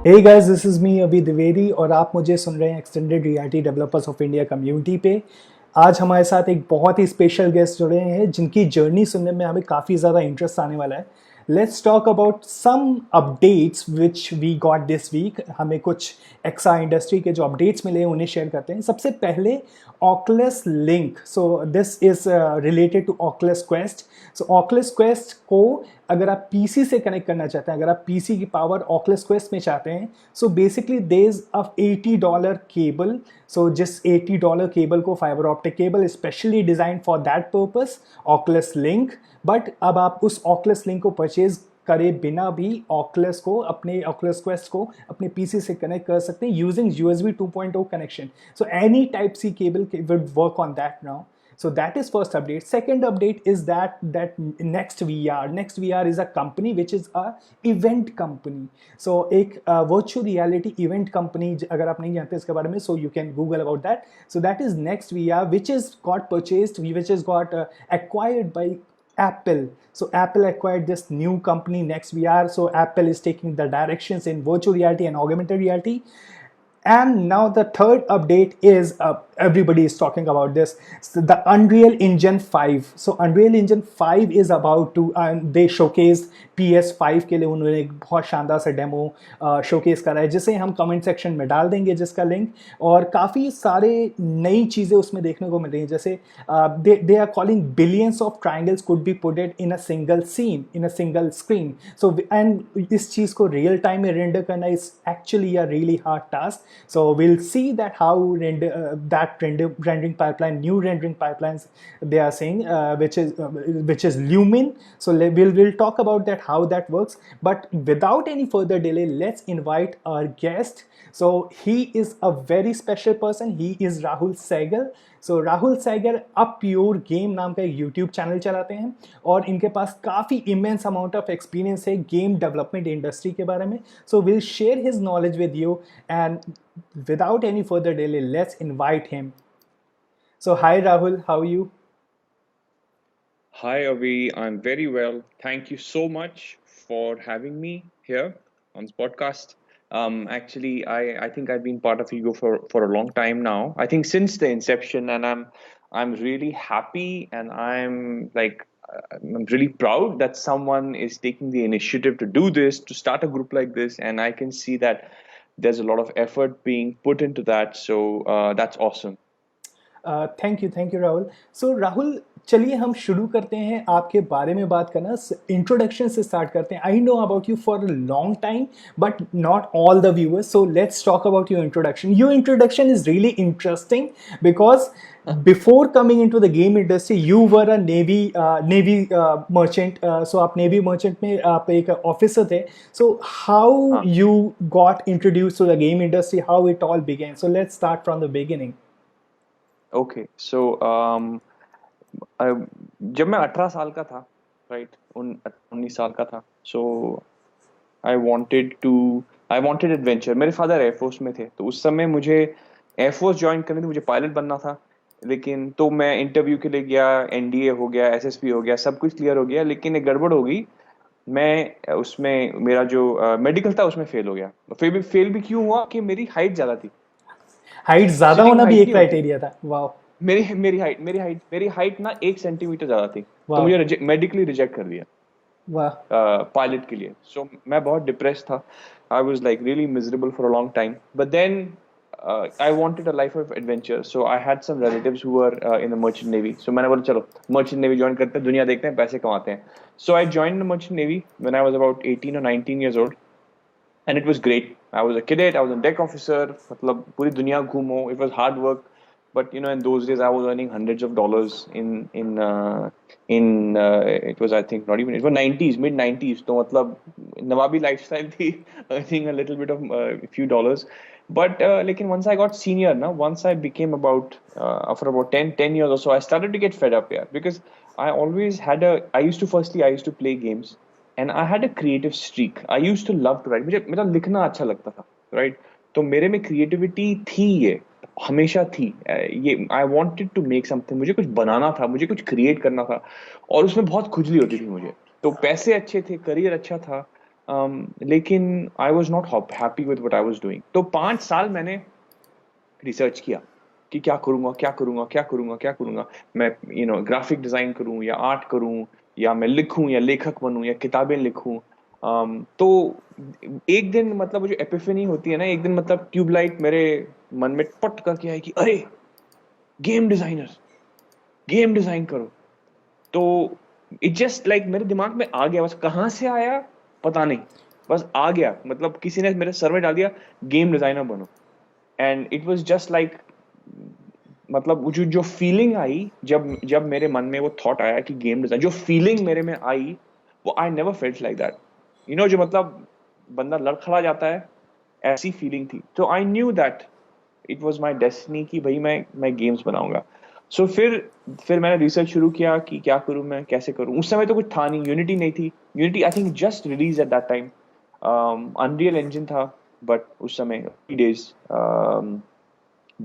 Hey guys, this is me Abhi Dwivedi और आप मुझे सुन रहे हैं extended reality developers of India community पे। आज हमारे साथ एक बहुत ही स्पेशल गेस्ट जुड़े हैं जिनकी जर्नी सुनने में हमें काफ़ी ज़्यादा इंटरेस्ट आने वाला है। Let's talk about some updates which we got this week. हमें कुछ एक्सआर इंडस्ट्री के जो अपडेट्स मिले हैं उन्हें शेयर करते हैं। सबसे पहले Oakless link, so this is related to Oakless quest. So Oakless quest को अगर आप पीसी से कनेक्ट करना चाहते हैं, अगर आप पीसी की पावर ऑकलेस क्वेस्ट में चाहते हैं, so basically there is a $80 cable. So जिस $80 केबल को fibre optic cable specially design for that purpose, Oakless link. But अब आप उस ऑकलेस लिंक को परचेज करे बिना भी ऑकलेस को, अपने ऑकलेस क्वेस्ट को अपने पीसी से कनेक्ट कर सकते हैं यूजिंग USB 2.0 कनेक्शन। So any type C cable would work on that now. So that is first update. Second update is that Next VR is a company which is a event company. So एक virtual reality event company, अगर आप नहीं जानते इसके बारे में, so you can Google about that. So that is Next VR, which is got purchased, which is got acquired by Apple. So Apple acquired this new company Next VR. So Apple is taking the directions in virtual reality and augmented reality. And now the third update is everybody is talking about this. So the Unreal Engine 5. So Unreal Engine 5 is about to, they showcased PS5 के लिए उन्होंने एक बहुत शानदार सा demo showcase करा है, जिसे हम कमेंट सेक्शन में डाल देंगे जिसका लिंक। और काफ़ी सारे नई चीज़ें उसमें देखने को मिल रही हैं, जैसे they are calling billions of triangles could be put it in a single scene, in a single screen. So and इस चीज़ को रियल टाइम में रेंडर करना is actually a really hard task. So we'll see that how rendering pipeline, new rendering pipelines they are saying, which is Lumin. So we'll talk about that, how that works. But without any further delay, let's invite our guest. So he is a very special person. He is Rahul Sehgal. So Rahul Sehgal अब pure game नाम का एक YouTube channel चलाते हैं और इनके पास काफ़ी immense amount of experience है गेम डेवलपमेंट इंडस्ट्री के बारे में. So will share his knowledge with you and without any further delay, let's invite him. So hi Rahul, how are you? Hi Avi, I'm very well. Thank you so much for having me here on this podcast. Actually, I think I've been part of Ego for a long time now. I think since the inception, and I'm really happy, and I'm really proud that someone is taking the initiative to do this, to start a group like this, and I can see that there's a lot of effort being put into that. So that's awesome. Thank you Rahul. So Rahul, चलिए हम शुरू करते हैं आपके बारे में बात करना. इंट्रोडक्शन से स्टार्ट करते हैं. I know about you for a long time but not all the viewers. So let's talk about your introduction. Your introduction is really interesting because before coming into the game industry you were a navy merchant. So आप navy merchant में आप एक officer थे. So how you got introduced to the game industry, how it all began? So let's start from the beginning. Okay, so जब मैं 18 साल का था, राइट, 19 साल का था, सो आई वांटेड एडवेंचर. मेरे फादर एयरफोर्स में थे, तो उस समय मुझे एयरफोर्स ज्वाइन करने थे, मुझे पायलट बनना था. लेकिन तो मैं इंटरव्यू के लिए गया, एनडीए हो गया, एसएसपी हो गया, सब कुछ क्लियर हो गया, लेकिन एक गड़बड़ हो गई. मैं उसमें मेरा जो मेडिकल था उसमें फेल हो गया. फेल भी क्यों हुआ कि मेरी हाइट ज़्यादा थी. हाइट ज़्यादा होना भी एक क्राइटेरिया था. वाह. मेरी हाइट ना 1 सेंटीमीटर ज्यादा थी, तो मुझे मेडिकली रिजेक्ट कर दिया. वाह. पायलट के लिए. सो मैं बहुत डिप्रेस था. I was like really miserable for a long time. But then I wanted a life of adventure. So I had some relatives who were in the merchant navy. So मैंने बोला चलो merchant navy join करते हैं, दुनिया देखते हैं, पैसे कमाते हैं. So I joined the merchant navy when I was about 18 or 19 years old. And it was great. I was a cadet, I was a deck officer. मतलब पूरी दुनिया घूमो. It was hard work. But in those days I was earning hundreds of dollars it was, I think, not even, it was 90s, mid 90s. तो मतलब नवाबी lifestyle थी, earning a little bit of few dollars. But लेकिन once I got senior now, once I became about after about 10 years or so, I started to get fed up here, because I used to play games. And I had a creative streak. I used to love to write. मुझे मेरा लिखना अच्छा लगता था, right? तो मेरे में creativity थी, ये हमेशा थी. ये I wanted to make something. मुझे कुछ बनाना था, मुझे कुछ create करना था, और उसमें बहुत खुजली होती थी मुझे. तो पैसे अच्छे थे, करियर अच्छा था, लेकिन I was not happy with what I was doing. तो 5 साल मैंने रिसर्च किया कि क्या करूंगा क्या करूंगा क्या करूंगा क्या करूंगा. मैं ग्राफिक डिजाइन करूं या आर्ट करूं, या मैं लिखूं या लेखक बनूं या किताबें लिखूं. तो एक दिन मतलब वो जो एपिफनी होती है ना, एक दिन मतलब ट्यूबलाइट मेरे मन में पट करके आई कि अरे, गेम डिजाइनर, गेम डिजाइन करो. तो इट जस्ट लाइक मेरे दिमाग में आ गया, बस कहाँ से आया पता नहीं, बस आ गया. मतलब किसी ने मेरे सर में डाल दिया, गेम डिजाइनर बनो. And it was just like, मतलब वो जो जो फीलिंग आई, जब जब मेरे मन में वो थॉट आया कि गेम डिजाइन, जो फीलिंग मेरे में आई, वो I never felt like that. जो मतलब बंदा लड़खड़ा जाता है, ऐसी फीलिंग थी. तो I knew that it was my destiny कि भाई मैं गेम्स बनाऊंगा. सो फिर मैंने रिसर्च शुरू किया कि क्या करूं, मैं कैसे करूं. उस समय तो कुछ था नहीं, यूनिटी नहीं थी. Unity I think just release at that time. Unreal Engine था, बट उस समय days.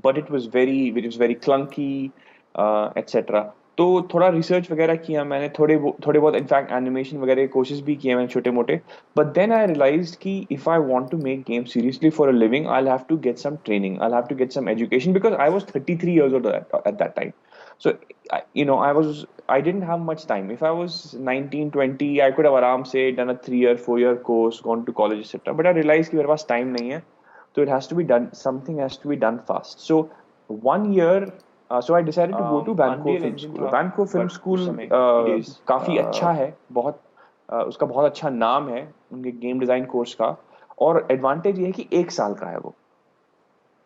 But it was very clunky, etcetera. तो थोड़ा रिसर्च वगैरह किया मैंने, थोड़े बहुत इनफैक्ट एनिमेशन वगैरह कोर्सेज भी किए मैंने, छोटे मोटे. बट देन आई रियलाइज्ड कि if I want to make game seriously for a living, I have to get some training, I have to get some education, because I was 33 years old at that time. So I didn't have much time. If I was 19, 20, I could have aram say done a 3-year, 4-year course, gone to college, etc. But I realized कि मेरे पास time नहीं है. So it has to be done, something has to be done fast. So 1 year, so I decided to go to Vancouver Unreal Film Engine School. था, Vancouver Film but School उस समय days काफी अच्छा है, बहुत उसका बहुत अच्छा नाम है उनके गेम डिजाइन कोर्स का. और एडवांटेज ये है कि 1 साल का है वो.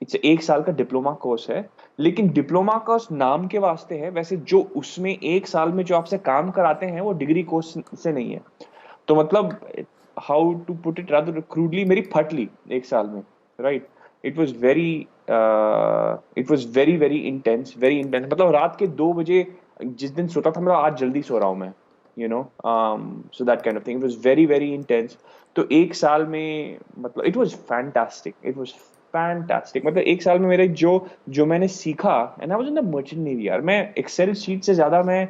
इट्स 1 साल का डिप्लोमा कोर्स है. लेकिन डिप्लोमा कोर्स नाम के वास्ते है, वैसे जो उसमें 1 साल में जो आपसे काम कराते हैं वो डिग्री कोर्स से नहीं है. तो मतलब, how to put it rather crudely, मेरी फट ली 1 साल में, right. It was very very intense, very intense. मतलब रात के 2 बजे जिस दिन सोता था, मतलब आज जल्दी सो रहा हूँ मैं, so that kind of thing. It was very very intense. तो 1 साल में मतलब it was fantastic, it was fantastic. मतलब 1 साल में मेरे जो जो मैंने सीखा, and I was in the merchant navy यार. मैं एक्सेल शीट से ज्यादा मैं,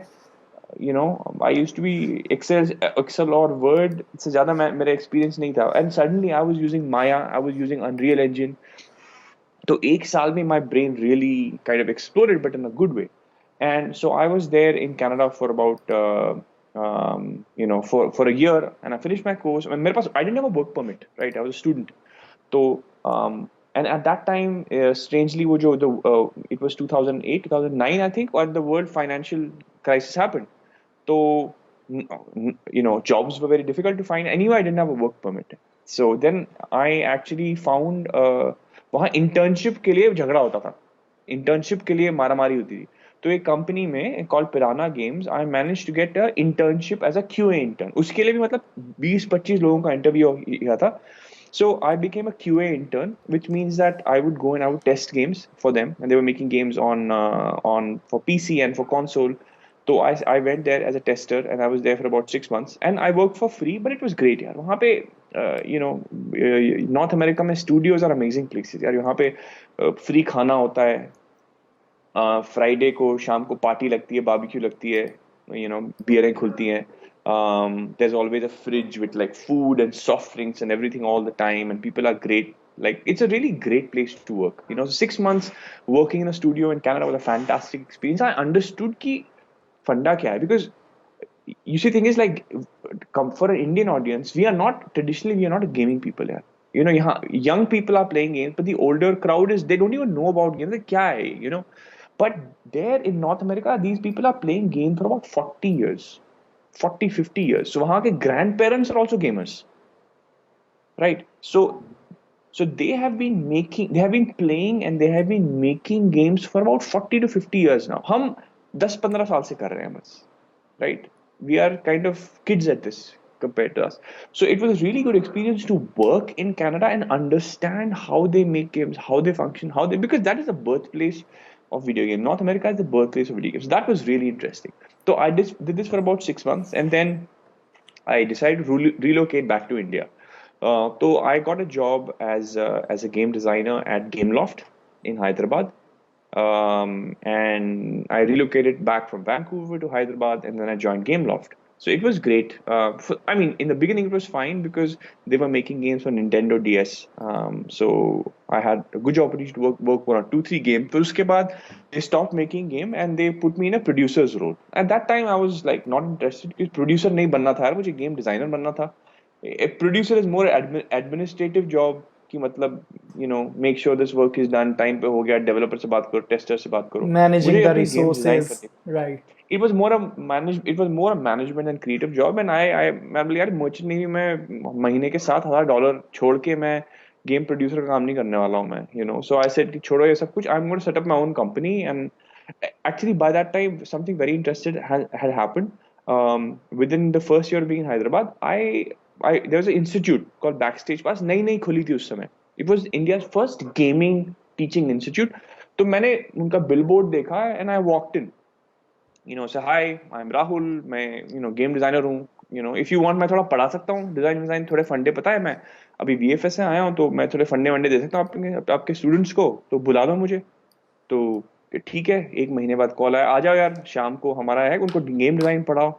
I used to be Excel और Word से ज्यादा मैं, मेरा एक्सपीरियंस नहीं था. And suddenly I was using Maya, I was using Unreal Engine. तो 1 साल में my brain really kind of exploded, but in a good way. And so I was there in Canada for about for a year, and I finished my course. And मेरे पास, I didn't have a work permit, right? I was a student. तो and at that time, strangely, वो जो it was 2008, 2009, I think, when the world financial crisis happened. So, jobs were very difficult to find. Anyway, I didn't have a work permit. So then I actually found, वहाँ internship के लिए झगड़ा होता था. Internship के लिए मारामारी होती थी. तो एक कंपनी में called Piranha Games, I managed to get a internship as a QA intern. उसके लिए भी मतलब 20-25 लोगों का इंटरव्यू किया था. So I became a QA intern, which means that I would go and I would test games for them, and they were making games on for PC and for console. So I went there as a tester, and I was there for about 6 months, and I worked for free, but it was great यार. वहाँ पे north America में studios are amazing places यार. यहाँ पे free खाना होता है. फ्राइडे को शाम को पार्टी लगती है, बारबेक्यू लगती है, बियरें खुलती हैं. There's always a fridge with like food and soft drinks and everything all the time, and people are great. Like, it's a really great place to work. 6 months working in a studio in Canada was a fantastic experience. I understood ki funda kya hai, because you see, thing is like, for an Indian audience, we are not a gaming people here. Young people are playing games, but the older crowd they don't even know about games. Like, kya hai. But there in North America, these people are playing games for about 40 years, 40, 50 years. So वहाँ के grandparents are also gamers, right? So they have been playing, and they have been making games for about 40 to 50 years now. हम 10-15 साल से कर रहे हैं बस, right? We are kind of kids at this compared to us. So it was a really good experience to work in Canada and understand how they make games, how they function, because that is the birthplace of video game. North America is the birthplace of video games. So that was really interesting. So I did this for about 6 months, and then I decided to relocate back to India. So I got a job as a game designer at Gameloft in Hyderabad. And I relocated back from Vancouver to Hyderabad, and then I joined Gameloft. So it was great. I mean, in the beginning it was fine because they were making games for Nintendo DS. So I had a good opportunity to work on 2-3 games. फिर उसके बाद they stopped making game and they put me in a producer's role. At that time I was like not interested because producer नहीं बनना था यार, मुझे game designer बनना था. A producer is more administrative job कि मतलब make sure this work is done, time पे हो गया, developer से बात करो, tester से बात करो. Managing मुझे the अपनी game design resources, करनी. right? It was more a management and creative job, and मैं बोला यार मर्चेंट नेवी में महीने के $7,000 छोड़ के मैं गेम प्रोड्यूसर का काम नहीं करने वाला हूँ मैं. So I said कि छोड़ो ये सब कुछ, I'm going to set up my own company. And actually by that time something very interesting had happened. Within the first year of being in Hyderabad, I there was an institute called Backstage Pass, नई खुली थी उस समय. It was India's first gaming teaching institute. तो मैंने उनका billboard देखा and I walked in. Say hi, I'm Rahul, मैं गेम डिजाइनर हूँ. If you want मैं थोड़ा पढ़ा सकता हूँ डिजाइन थोड़े फंडे, पता है मैं अभी B.FA से आया हूँ तो मैं थोड़े फंडे वंडे दे सकता हूँ आपके स्टूडेंट्स को, तो बुला दो मुझे. तो ठीक है, 1 महीने बाद कॉल आया, आ जाओ यार शाम को हमारा है, उनको गेम डिजाइन पढ़ाओ.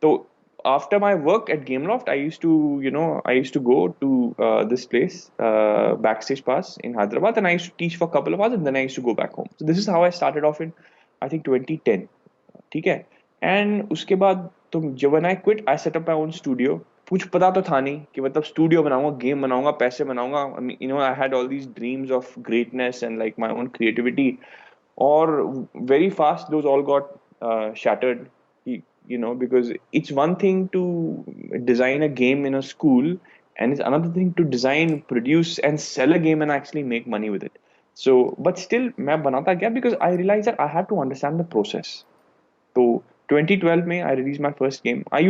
तो after my work at Gameloft, I used to go to this place, Backstage Pass in Hyderabad, and I used to teach for a couple of hours, and then I used to go back home. So this is how I started off in, I think, 2010. ठीक है. And उसके बाद तो जब when I quit, I set up my own studio. कुछ पता तो था नहीं कि मतलब स्टूडियो बनाऊंगा, गेम बनाऊंगा, पैसे बनाऊंगा. I had all these dreams of greatness and like my own creativity. और very fast those all got shattered, because it's one thing to design a game in a school, and it's another thing to design, produce and sell a game and actually make money with it. So but still मैं बनाता गया because I realized that I had to understand the process. So 2012 में I released my first game. I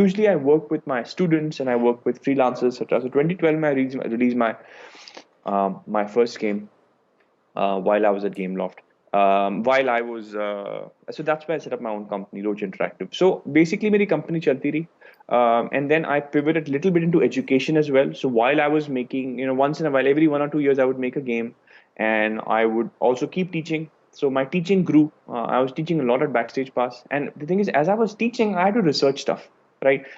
work with my students and I work with freelancers, etc. So 2012 में I released my first game while I was at Gameloft. So that's why I set up my own company, Roach Interactive. So basically मेरी company चलती रही. And then I pivoted a little bit into education as well. So while I was making, once in a while, every 1 or 2 years, I would make a game, and I would also keep teaching. So my teaching grew. I was teaching a lot at Backstage Pass, and the thing is, as I was teaching, I had to research stuff, right?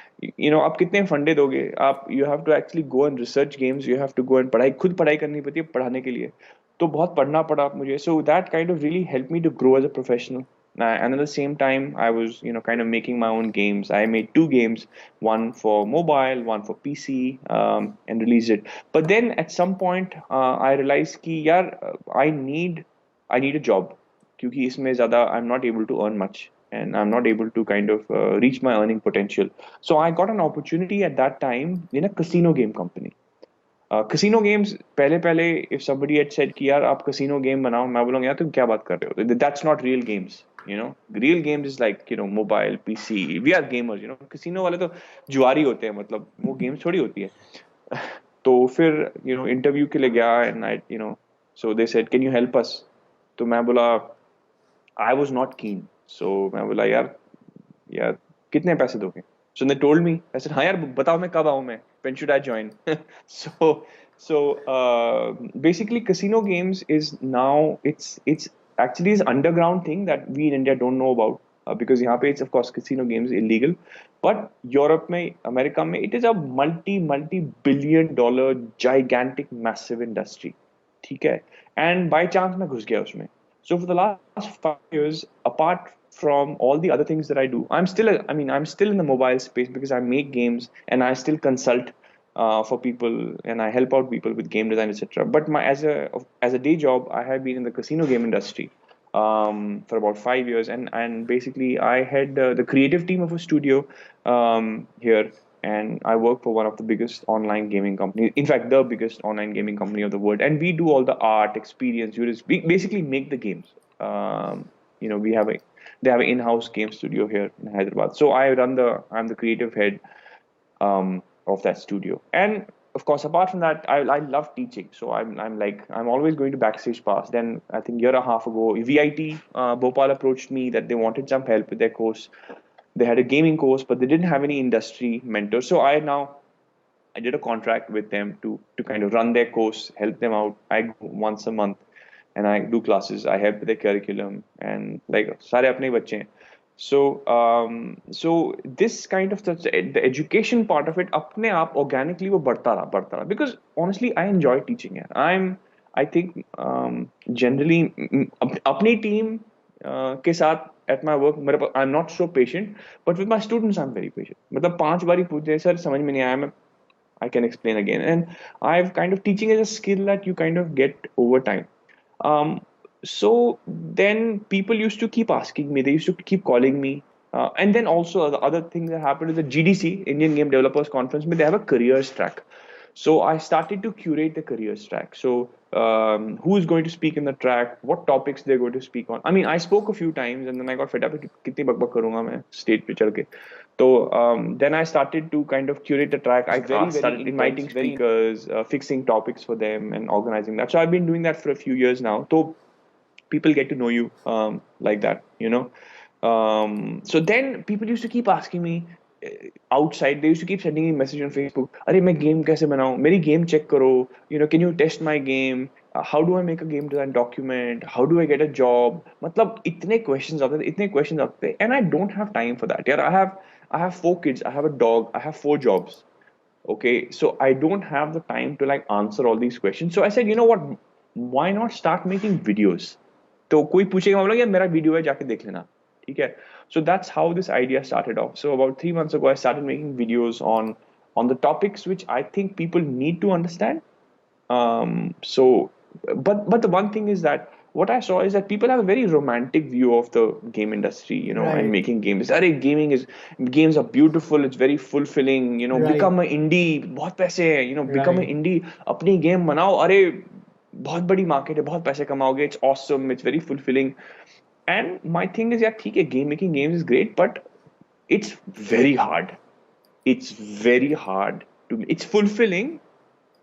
आप कितने फंडे दोगे? You have to actually go and research games. You have to go and खुद पढ़ाई करनी पड़ती है पढ़ाने के लिए. तो बहुत पढ़ना पड़ा मुझे. So that kind of really helped me to grow as a professional. And at the same time, I was, kind of making my own games. I made 2 games, one for mobile, one for PC, and released it. But then at some point, I realized कि यार, I need a job, क्योंकि इसमें ज़्यादा I'm not able to earn much, and I'm not able to kind of reach my earning potential. So I got an opportunity at that time in a casino game company. Casino games, पहले if somebody had said कि यार आप casino game बनाओ, मैं बोलूँगा यार तुम क्या बात कर रहे हो? That's not real games. Real games is like, mobile, PC. We are gamers. Casino वाले तो जुआरी होते हैं, मतलब वो games थोड़ी होती है. तो फिर इंटरव्यू के लिए गया, and so they said, can you help us? तो मैं बोला I was not keen. So मैं बोला यार कितने पैसे दोगे? So they told me. I said, हाँ यार बताओ मैं कब आऊँ मैं? When should I join? So basically casino games is now, it's actually is underground thing that we in India don't know about, because यहाँ पे it's of course casino games illegal, but Europe में, America में, it is a multi billion dollar gigantic massive industry. ठीक है. And by chance मैं घुस गया उसमें. So for the last 5 years, apart from all the other things that I do, I'm still in the mobile space because I make games and I still consult for people, and I help out people with game design, etc. But as a day job, I have been in the casino game industry for about 5 years, and basically I head the creative team of a studio here, and I work for one of the biggest online gaming companies. In fact, the biggest online gaming company of the world. And we do all the art, experience. We basically make the games. We have they have an in-house game studio here in Hyderabad. So I'm the creative head of that studio. And of course, apart from that, I love teaching. So I'm always going to Backstage Pass. Then I think a year and a half ago, VIT Bhopal approached me that they wanted some help with their course. They had a gaming course, but they didn't have any industry mentors. So I did a contract with them to kind of run their course, help them out. I go once a month and I do classes. I help with their curriculum, and like सारे अपने ही बच्चे हैं. So this kind of the education part of it, अपने आप organically वो बढ़ता रहा because honestly I enjoy teaching it. I think generally अपनी team के साथ at my work मेरे पास I'm not so patient, but with my students I'm very patient. मतलब 5 बारी पूछे सर समझ में नहीं आया मैं I can explain again. And I've kind of teaching is a skill that you kind of get over time. Um, so then people used to keep asking me, they used to keep calling me. And then also the other thing that happened is the GDC, Indian Game Developers Conference, they have a careers track. So I started to curate the careers track. So who is going to speak in the track? What topics they're going to speak on? I mean, I spoke a few times and then I got fed up. कितनी बकबक करूँगा मैं stage पे चढ़ के. So then I started to kind of curate the track. I started inviting speakers, fixing topics for them, and organizing that. So I've been doing that for a few years now. So people get to know you like that, you know. So then people used to keep asking me outside. They used to keep sending me message on Facebook. अरे मैं game कैसे बनाऊँ? मेरी game check करो. You know, can you test my game? How do I make a game design document? How do I get a job? मतलब इतने questions आते थे, and I don't have time for that. यार, I have 4 kids. I have a dog. I have 4 jobs. Okay, so I don't have the time to like answer all these questions. So I said, you know what? Why not start making videos? तो कोई पूछेगा हम लोग यार मेरा video है जाके देख लेना ठीक है so that's how this idea started off. So about 3 months ago I started making videos on the topics which I think people need to understand. So, but the one thing is that what I saw is that people have a very romantic view of the game industry, you know, and Right, making games. Arey, games are beautiful. It's very fulfilling. You know, right. become an indie. बहुत पैसे हैं. You know, become an Right. indie. अपनी game बनाओ. अरे, बहुत बड़ी market है. बहुत पैसे कमाओगे. It's awesome. It's very fulfilling. And my thing is, yeah, ठीक है, game making games is great, but it's very hard. It's very hard to. It's fulfilling.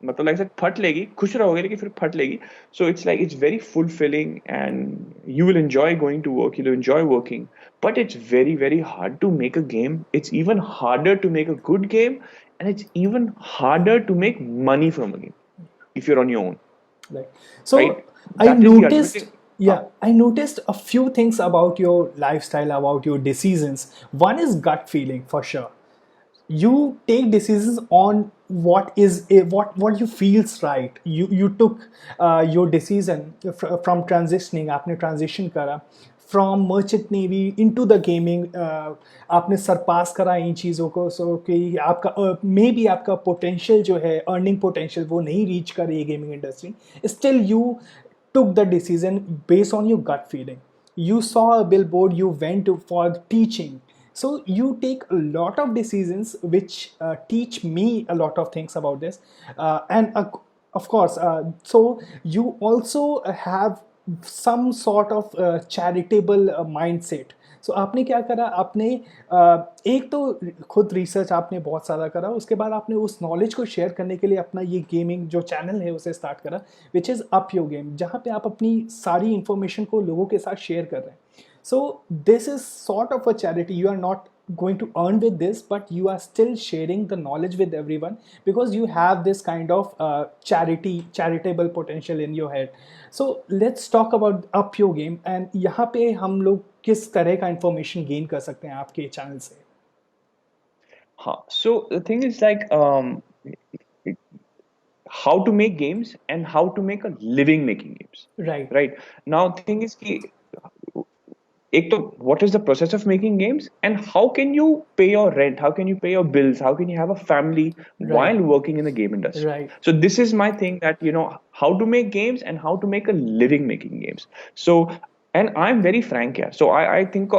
मतलब लाइक फट लेगी खुश रहोगे लेकिन फिर फट लेगी so it's like it's very fulfilling and you will enjoy going to work you will enjoy working but it's very very hard to make a game it's even harder to make a good game and it's even harder to make money from a game if you're on your own Right. So right I that is the ultimate noticed, thing. yeah, I noticed a few things about your lifestyle, about your decisions. One is gut feeling for sure. You take decisions on what is what you feels right. You took your decision from transitioning. आपने transition करा from merchant navy into the gaming. आपने सरपास करा इन चीज़ों को सो कि आपका may be आपका potential जो है अर्निंग पोटेंशियल वो नहीं रीच कर रही है gaming industry still you took the decision based on your gut feeling. You saw a billboard, you went for teaching. So you take a lot of decisions which teach me a lot of things about this. And of course, so you also have some sort of charitable mindset. सो आपने क्या करा आपने एक तो खुद research आपने बहुत सारा करा उसके बाद आपने उस नॉलेज को शेयर करने के लिए अपना ये गेमिंग जो चैनल है उसे स्टार्ट करा which is up your game जहाँ पे आप अपनी सारी इंफॉर्मेशन को लोगों के साथ शेयर कर रहे हैं so this is sort of a charity. You are not going to earn with this, but you are still sharing the knowledge with everyone because you have this kind of charitable potential in your head. So let's talk about up your game and यहाँ पे हम लोग किस तरह का information gain कर सकते हैं आपके चैनल से. So the thing is like how to make games and how to make a living making games Right, right now the thing is ki एक तो what is the process of making games and how can you pay your rent, how can you pay your bills, how can you have a family right, while working in the game industry. right, So this is my thing that you know how to make games and how to make a living making games. So and I'm very frank here. So I think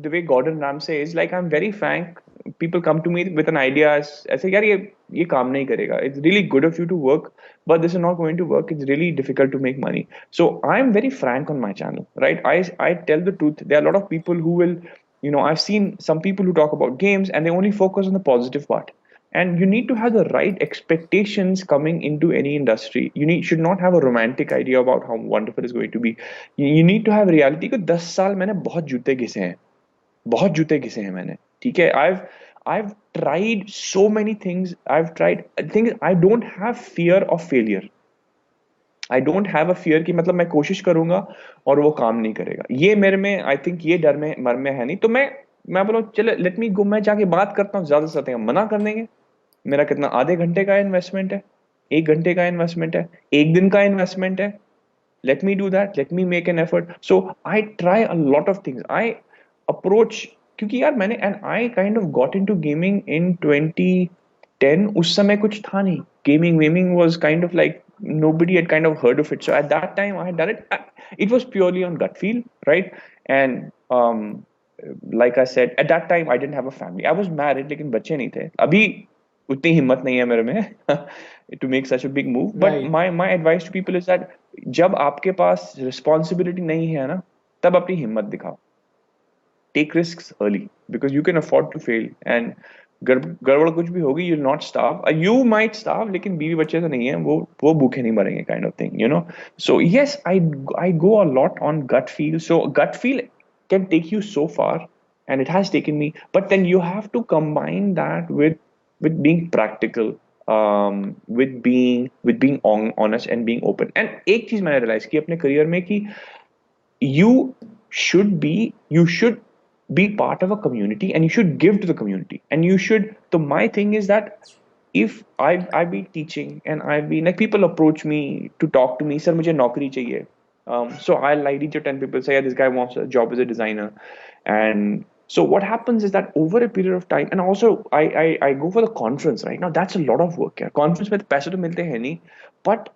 the way Gordon Ramsay is like I'm very frank. People come to me with an idea ऐसे यार ये काम नहीं करेगा. It's really good of you to work, but this is not going to work. It's really difficult to make money. So I'm very frank on my channel, right? I tell the truth. There are a lot of people who will, you know, I've seen some people who talk about games and they only focus on the positive part. And you need to have the right expectations coming into any industry. Should not have a romantic idea about how wonderful it's going to be. You need to have reality. कि 10 साल मैंने बहुत जूते घिसे हैं मैंने ठीक है I've tried so many things. I've tried things. I don't have fear of failure. I don't have a fear कि मतलब मैं कोशिश करूंगा और वो काम नहीं करेगा, ये मेरे में आई थिंक ये डर में मर में है नहीं। तो मैं बोला चलो लेट मी गो, मैं जाके बात करता हूँ, ज्यादा से ज्यादा मना कर देंगे। मेरा कितना, आधे घंटे का इन्वेस्टमेंट है, 1 घंटे का इन्वेस्टमेंट है, 1 दिन का इन्वेस्टमेंट है, let me do that, let me make an effort. So I try a lot of things, I approach, क्योंकि यार मैंने and I kind of got into gaming in 2010, उस समय कुछ था नहीं, gaming was kind of like nobody had kind of heard of it. So at that time I had done it, it was purely on gut feel, right? And like I said, at that time I didn't have a family, I was married, लेकिन बच्चे नहीं थे अभी, उतनी हिम्मत नहीं है मेरे में to make such a big move. But right my advice to people is that जब आपके पास रिस्पॉन्सिबिलिटी नहीं है ना, तब अपनी हिम्मत दिखाओ, take risk early, because you can afford to fail, and गड़बड़ कुछ भी होगी, you not starve, you might starve, लेकिन बीवी बच्चे तो नहीं है, वो भूखे नहीं मरेंगे, kind of thing, you know. So yes, I go a lot on gut feel. So gut feel can take you so far, and it has taken me, but then you have to combine that with being practical, with being honest and being open. And एक चीज मैंने realize की अपने career में कि you you should be part of a community, and you should give to the community, and you should. So my thing is that if I've been teaching, and I've been like, people approach me to talk to me, sir मुझे नौकरी चाहिए. So I'll like reach out 10 people, say, yeah, this guy wants a job as a designer. And so what happens is that over a period of time, and also I go for the conference right now, that's a lot of work. Yeah. Conference में पैसे तो मिलते हैं नहीं, but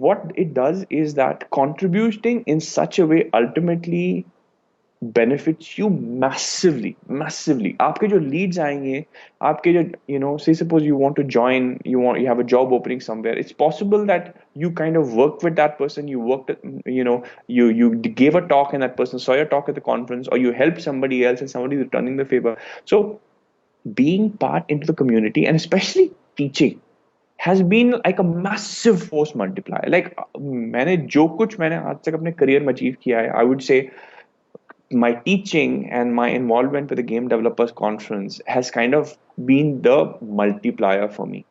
what it does is that contributing in such a way ultimately benefits you massively. आपके जो leads आएंगे, आपके जो, you know, say suppose you want to join, you have a job opening somewhere, it's possible that you kind of worked with that person, you worked at, you know, you gave a talk and that person saw your talk at the conference, or you helped somebody else and somebody is returning the favor. So being part into the community, and especially teaching, has been like a massive force multiplier. Like मैंने जो कुछ मैंने आज तक अपने career में achieve किया है, I would say my teaching and my involvement with the Game Developers Conference has kind of been the multiplier for me.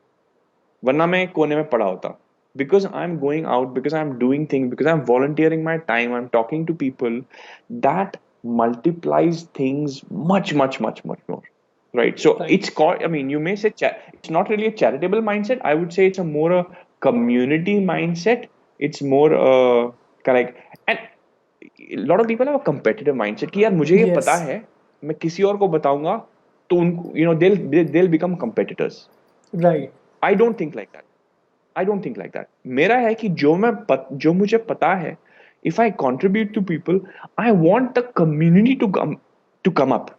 वरना मैं कोने में पड़ा होता. Because I'm going out, because I'm doing things, because I'm volunteering my time, I'm talking to people, that multiplies things much more. Right. So right it's called, I mean, you may say it's not really a charitable mindset. I would say it's a more a community mindset. It's more correct. And a lot of people have a competitive mindset कि यार मुझे ये yes पता है, मैं किसी और को बताऊंगा तो उनको, you know, they'll become competitors. Right I don't think like that. I don't think like that. मेरा है कि जो मुझे पता है, if I contribute to people, I want the community to come up.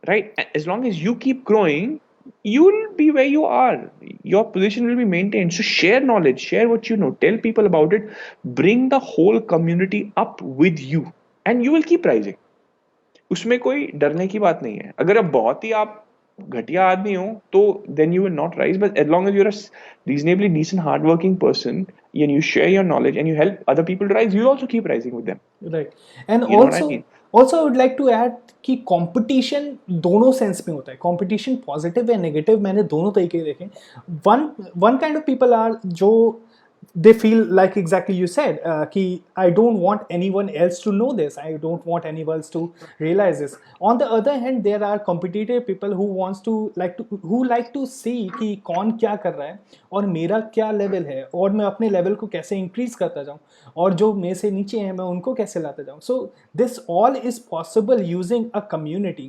Right? As long as you keep growing, you will be where you are. Your position will be maintained. So share knowledge, share what you know, tell people about it, bring the whole community up with you, and you will keep rising. उसमें कोई डरने की बात नहीं है. अगर अब बहुत ही आप घटिया आदमी हो तो then you will not rise. But as long as you're a reasonably decent, hardworking person, and you share your knowledge and you help other people to rise, you also keep rising with them. Right and You know what I mean? Also I would like to add कि competition दोनों sense में होता है. Competition positive या negative मैंने दोनों तरीके देखे. One kind of people are जो they feel like exactly you said ki I don't want anyone else to know this, I don't want anyone else to realize this. On the other hand, there are competitive people who like to see कि कौन क्या कर रहा है और मेरा क्या level है और मैं अपने लेवल को कैसे इंक्रीज करता जाऊँ और जो मेरे से नीचे हैं मैं उनको कैसे लाता जाऊँ. So this all is possible using a community.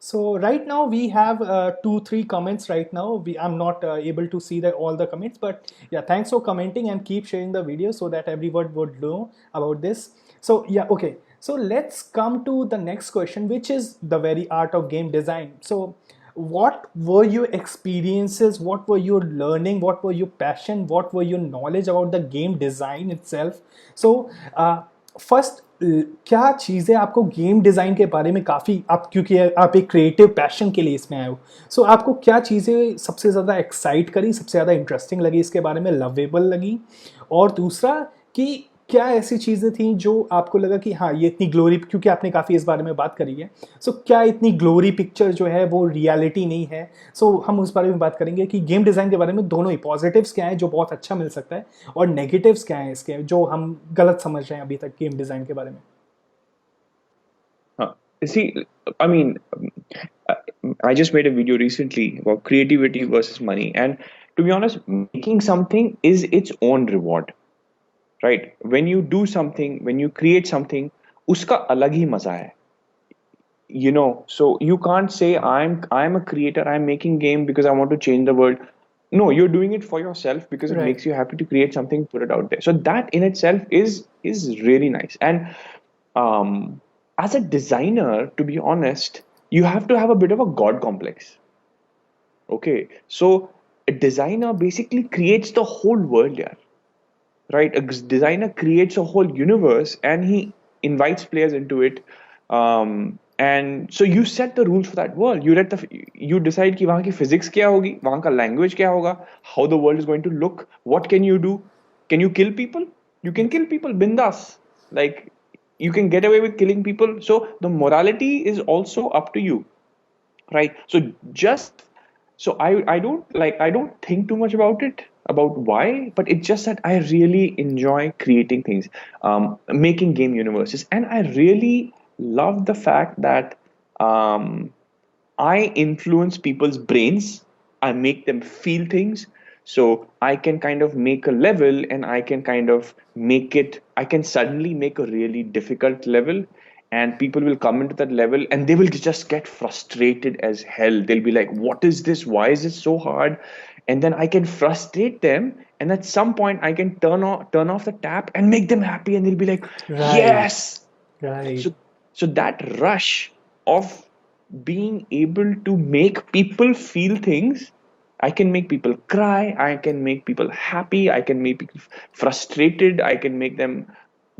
So right now we have 2-3 comments right now. I'm not able to see all the comments, but yeah, thanks for commenting and keep sharing the video so that everyone would know about this. So yeah, okay. So let's come to the next question, which is the very art of game design. So what were your experiences? What were your learning? What were your passion? What were your knowledge about the game design itself? So first क्या चीज़ें आपको game design के बारे में काफ़ी, आप क्योंकि आप एक क्रिएटिव पैशन के लिए इसमें आए हो, सो आपको क्या चीज़ें सबसे ज़्यादा एक्साइट करी, सबसे ज़्यादा इंटरेस्टिंग लगी, इसके बारे में लवेबल लगी, और दूसरा कि क्या ऐसी चीज़ें थी जो आपको लगा कि हाँ ये इतनी ग्लोरी, क्योंकि आपने काफ़ी इस बारे में बात करी है, सो क्या इतनी ग्लोरी पिक्चर जो है वो रियलिटी नहीं है? सो हम उस बारे में बात करेंगे कि गेम डिज़ाइन के बारे में दोनों ही पॉजिटिव्स क्या हैं जो बहुत अच्छा मिल सकता है, और नेगेटिव्स क्या हैं इसके जो हम गलत समझ रहे हैं अभी तक गेम डिज़ाइन के बारे में। Huh. See, I mean, uh, I just made a video recently about creativity versus money, and to be honest, making something is its own reward, right? When you do something, when you create something, uska alag hi maza hai, so you can't say I'm a creator, I'm making game because I want to change the world. No, you're doing it for yourself because it right makes you happy to create something, put it out there. So that in itself is really nice. And um, as a designer, to be honest, you have to have a bit of a god complex. Okay, so a designer basically creates the whole world, yeah, right? A designer creates a whole universe and he invites players into it. And so you set the rules for that world. You decide कि वहाँ की physics क्या होगी, वहाँ का language क्या होगा, how the world is going to look, what can you do? Can you kill people? You can kill people, bindas. Like you can get away with killing people. So the morality is also up to you, right? Just so I don't think too much about it, about why, but it's just that I really enjoy creating things, making game universes, and I really love the fact that um, I influence people's brains. I make them feel things. So I can kind of make a level and I can kind of I can suddenly make a really difficult level, and people will come into that level and they will just get frustrated as hell. They'll be like, what is this? Why is it so hard? And then I can frustrate them. And at some point I can turn off the tap and make them happy. And they'll be like, right yes. Right So so that rush of being able to make people feel things, I can make people cry, I can make people happy, I can make people frustrated, I can make them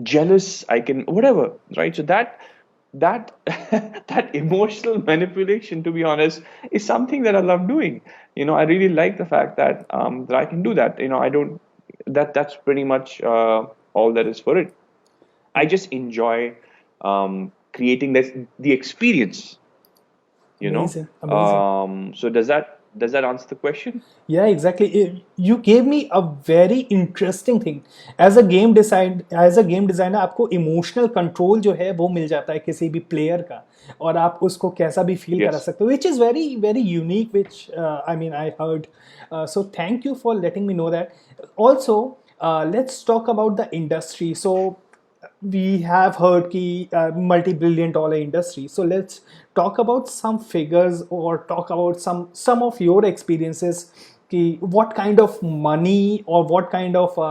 jealous, I can whatever, right? So that that emotional manipulation, to be honest, is something that I love doing. I really like the fact that I can do that. I don't that's pretty much all that is for it. I just enjoy creating the experience, you know. Amazing amazing So does that answer the question? Yeah, exactly. You gave me a very interesting thing. As a game designer, आपको emotional control जो है वो मिल जाता है किसी भी player का, और आप उसको कैसा भी फील करा Yes. सकते हो, which is very very unique, which I mean I heard. So thank you for letting me know that. Also, let's talk about the industry. So we have heard ki multi-billion dollar industry, so let's talk about some figures, or talk about some of your experiences, ki what kind of money or what kind of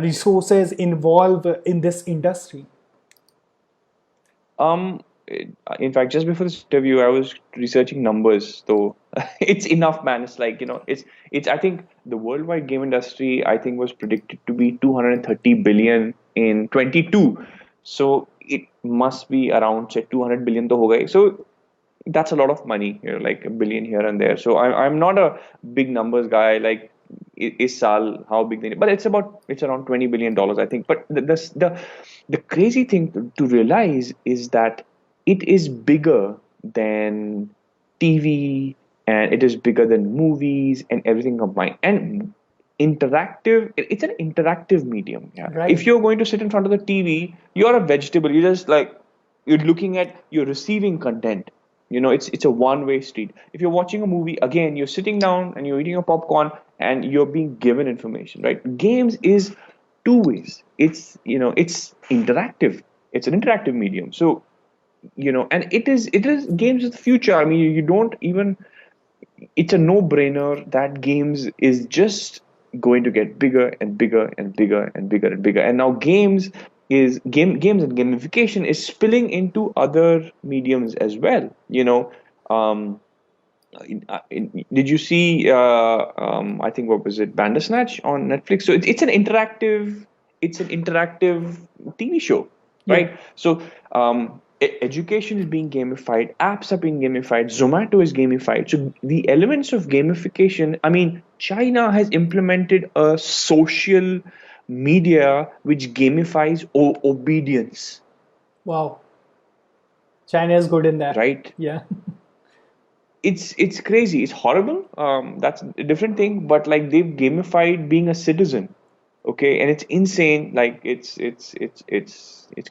resources involve in this industry. Um, in fact, just before this interview, I was researching numbers. So it's enough, man. It's like it's. I think the worldwide game industry, I think, was predicted to be 230 billion in 22. So it must be around say 200 billion to ho gaye. So that's a lot of money, like a billion here and there. So I'm not a big numbers guy. Like is Sal how big they need, but it's around $20 billion, I think. But the crazy thing to realize is that it is bigger than TV, and it is bigger than movies and everything combined. And it's an interactive medium. Yeah. If Right. you're going to sit in front of the TV, you're a vegetable. You're looking at, you're receiving content. It's a one-way street. If you're watching a movie, again, you're sitting down and you're eating a popcorn and you're being given information, right? Games is two ways. It's interactive. It's an interactive medium. So, and it is games of the future. I mean, you don't even, it's a no-brainer that games is just going to get bigger and bigger and bigger and bigger and bigger. And now games and gamification is spilling into other mediums as well. Um, did you see? I think what was it, Bandersnatch on Netflix? So it's an interactive TV show, Yeah. right? So education is being gamified, apps are being gamified, Zomato is gamified. So the elements of gamification. I mean, China has implemented a social media which gamifies obedience, Wow. China is good in that. right? Yeah. It's crazy. It's horrible. That's a different thing. But like they've gamified being a citizen, okay, and it's insane. Like it's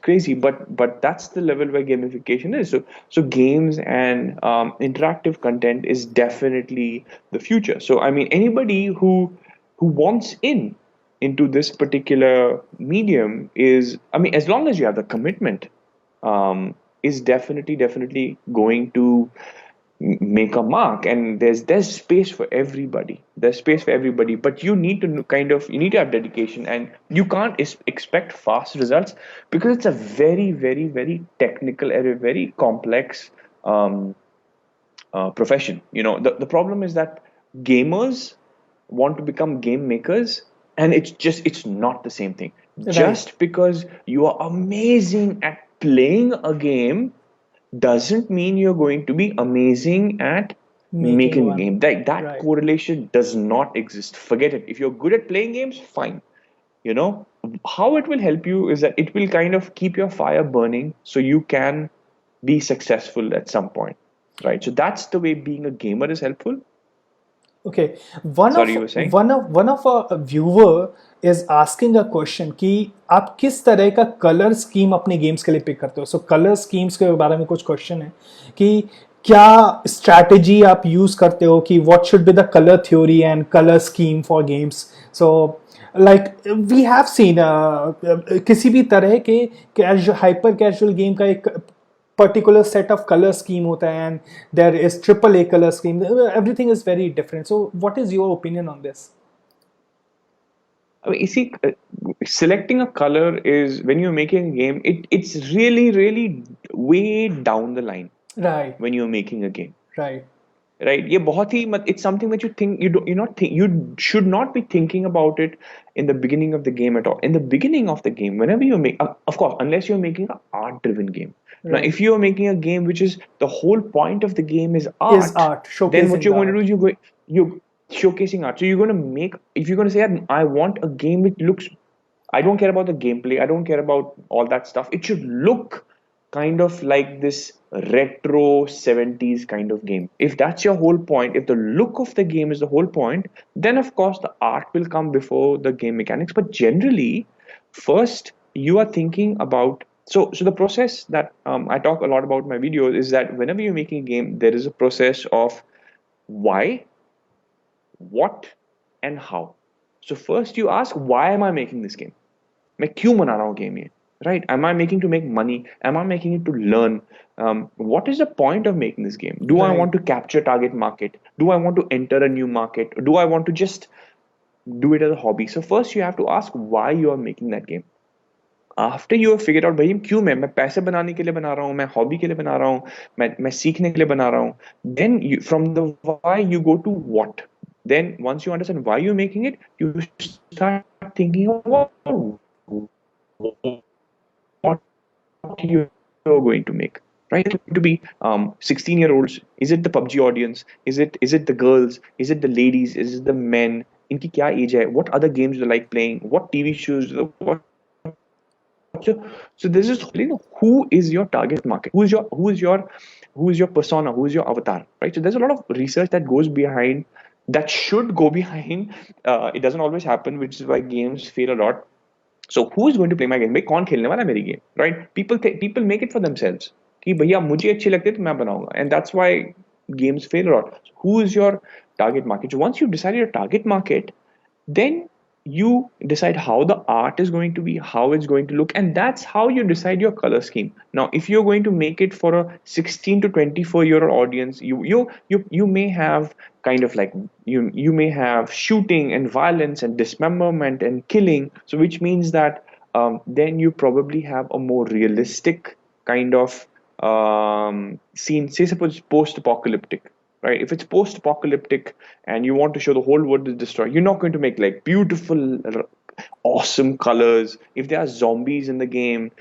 crazy. But that's the level where gamification is. So games and interactive content is definitely the future. So I mean, anybody who wants into this particular medium is, I mean, as long as you have the commitment, is definitely going to make a mark. And there's space for everybody, but you need to you need to have dedication, and you can't expect fast results, because it's a very technical and a very complex um, profession. The problem is that gamers want to become game makers, and it's not the same thing. Right. Just because you are amazing at playing a game doesn't mean you're going to be amazing at Making making a one. game. That Right. correlation does not exist. Forget it. If you're good at playing games, fine. You know, how it will help you is that it will kind of keep your fire burning so you can be successful at some point. Right. So that's the way being a gamer is helpful. Okay. One Sorry, of you were saying? one of a viewer is asking a question कि आप किस तरह का colour scheme अपने games के लिए pick करते हो. सो कलर स्कीम्स के बारे में कुछ क्वेश्चन है कि क्या स्ट्रैटेजी आप यूज करते हो कि what should be the colour theory and colour scheme for games. So like we have seen किसी भी तरह के हाइपर कैजुअल गेम का एक particular set of color scheme hota hai, and there is triple A color scheme. Everything is very different. So what is your opinion on this? I mean, you see, selecting a color is, when you're making a game, it's really way down the line Right. when you're making a game. Right. Right, ये बहुत ही it's something that you think you do, you should not be thinking about it in the beginning of the game at all. In the beginning of the game, whenever you make, of course, unless you're making an art driven game. Now Right. if you're making a game which is, the whole point of the game is Is art, art then what showcasing you're the going to do art? is you showcasing art. So you're going to make, if you're going to say that I want a game which looks, I don't care about the gameplay, I don't care about all that stuff, it should look kind of like this retro 70s kind of game. If that's your whole point, if the look of the game is the whole point, then of course the art will come before the game mechanics. But generally, first you are thinking about, so the process that I talk a lot about in my videos is that whenever you're making a game, there is a process of why, what, and how. So first you ask, why am I making this game? मैं क्यों बना रहा हूँ game ये, right? Am I making to make money? Am I making it to learn? What is the point of making this game? Do I Right. want to capture target market? Do I want to enter a new market? Do I want to just do it as a hobby? So first you have to ask why you are making that game. After you have figured out, भाई क्यों मैं पैसे बनाने के लिए बना रहा हूँ, मैं हॉबी के लिए बना रहा हूँ, मैं सीखने के लिए बना रहा हूँ, then you, from the why you go to what. Then once you understand why you're making it, you start thinking of what you're going to make. Right? It's going to be 16-year-olds. Is it the PUBG audience? Is it the girls? Is it the ladies? Is it the men? इनकी क्या age है? What other games do they like playing? What TV shows? So this is, who is your target market? Who is your persona? Who is your avatar? Right? So there's a lot of research that goes behind, that should go behind. It doesn't always happen, which is why games fail a lot. So who is going to play my game? भाई कौन खेलने वाला है मेरी game? Right? People make it for themselves. कि भैया मुझे अच्छी लगती है तो मैं बनाऊंगा. And that's why games fail a lot. So who is your target market? So once you've decided your target market, then you decide how the art is going to be, how it's going to look, and that's how you decide your color scheme. Now if you're going to make it for a 16 to 24-year-old audience, you may have kind of like, you may have shooting and violence and dismemberment and killing, so which means that then you probably have a more realistic kind of scene. Say suppose post-apocalyptic, right? If it's post-apocalyptic and you want to show the whole world is destroyed, you're not going to make like beautiful, awesome colors. If there are zombies in the game,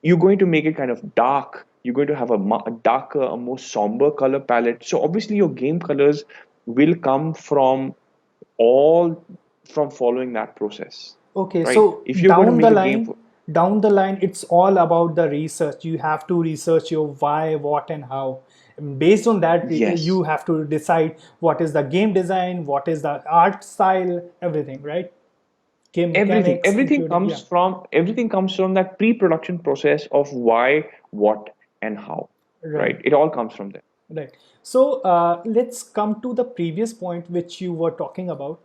you're going to make it kind of dark. You're going to have a darker, a more somber color palette. So obviously your game colors will come from all from following that process. Okay, right? so If you're going to make a game for down the line, it's all about the research. You have to research your why, what, and how. And based on that, yes, you have to decide what is the game design, what is the art style, everything, right? Game everything mechanics, including, yeah, everything comes from that pre-production process of why, what, and how, right. right? It all comes from there. Right. So let's come to the previous point which you were talking about.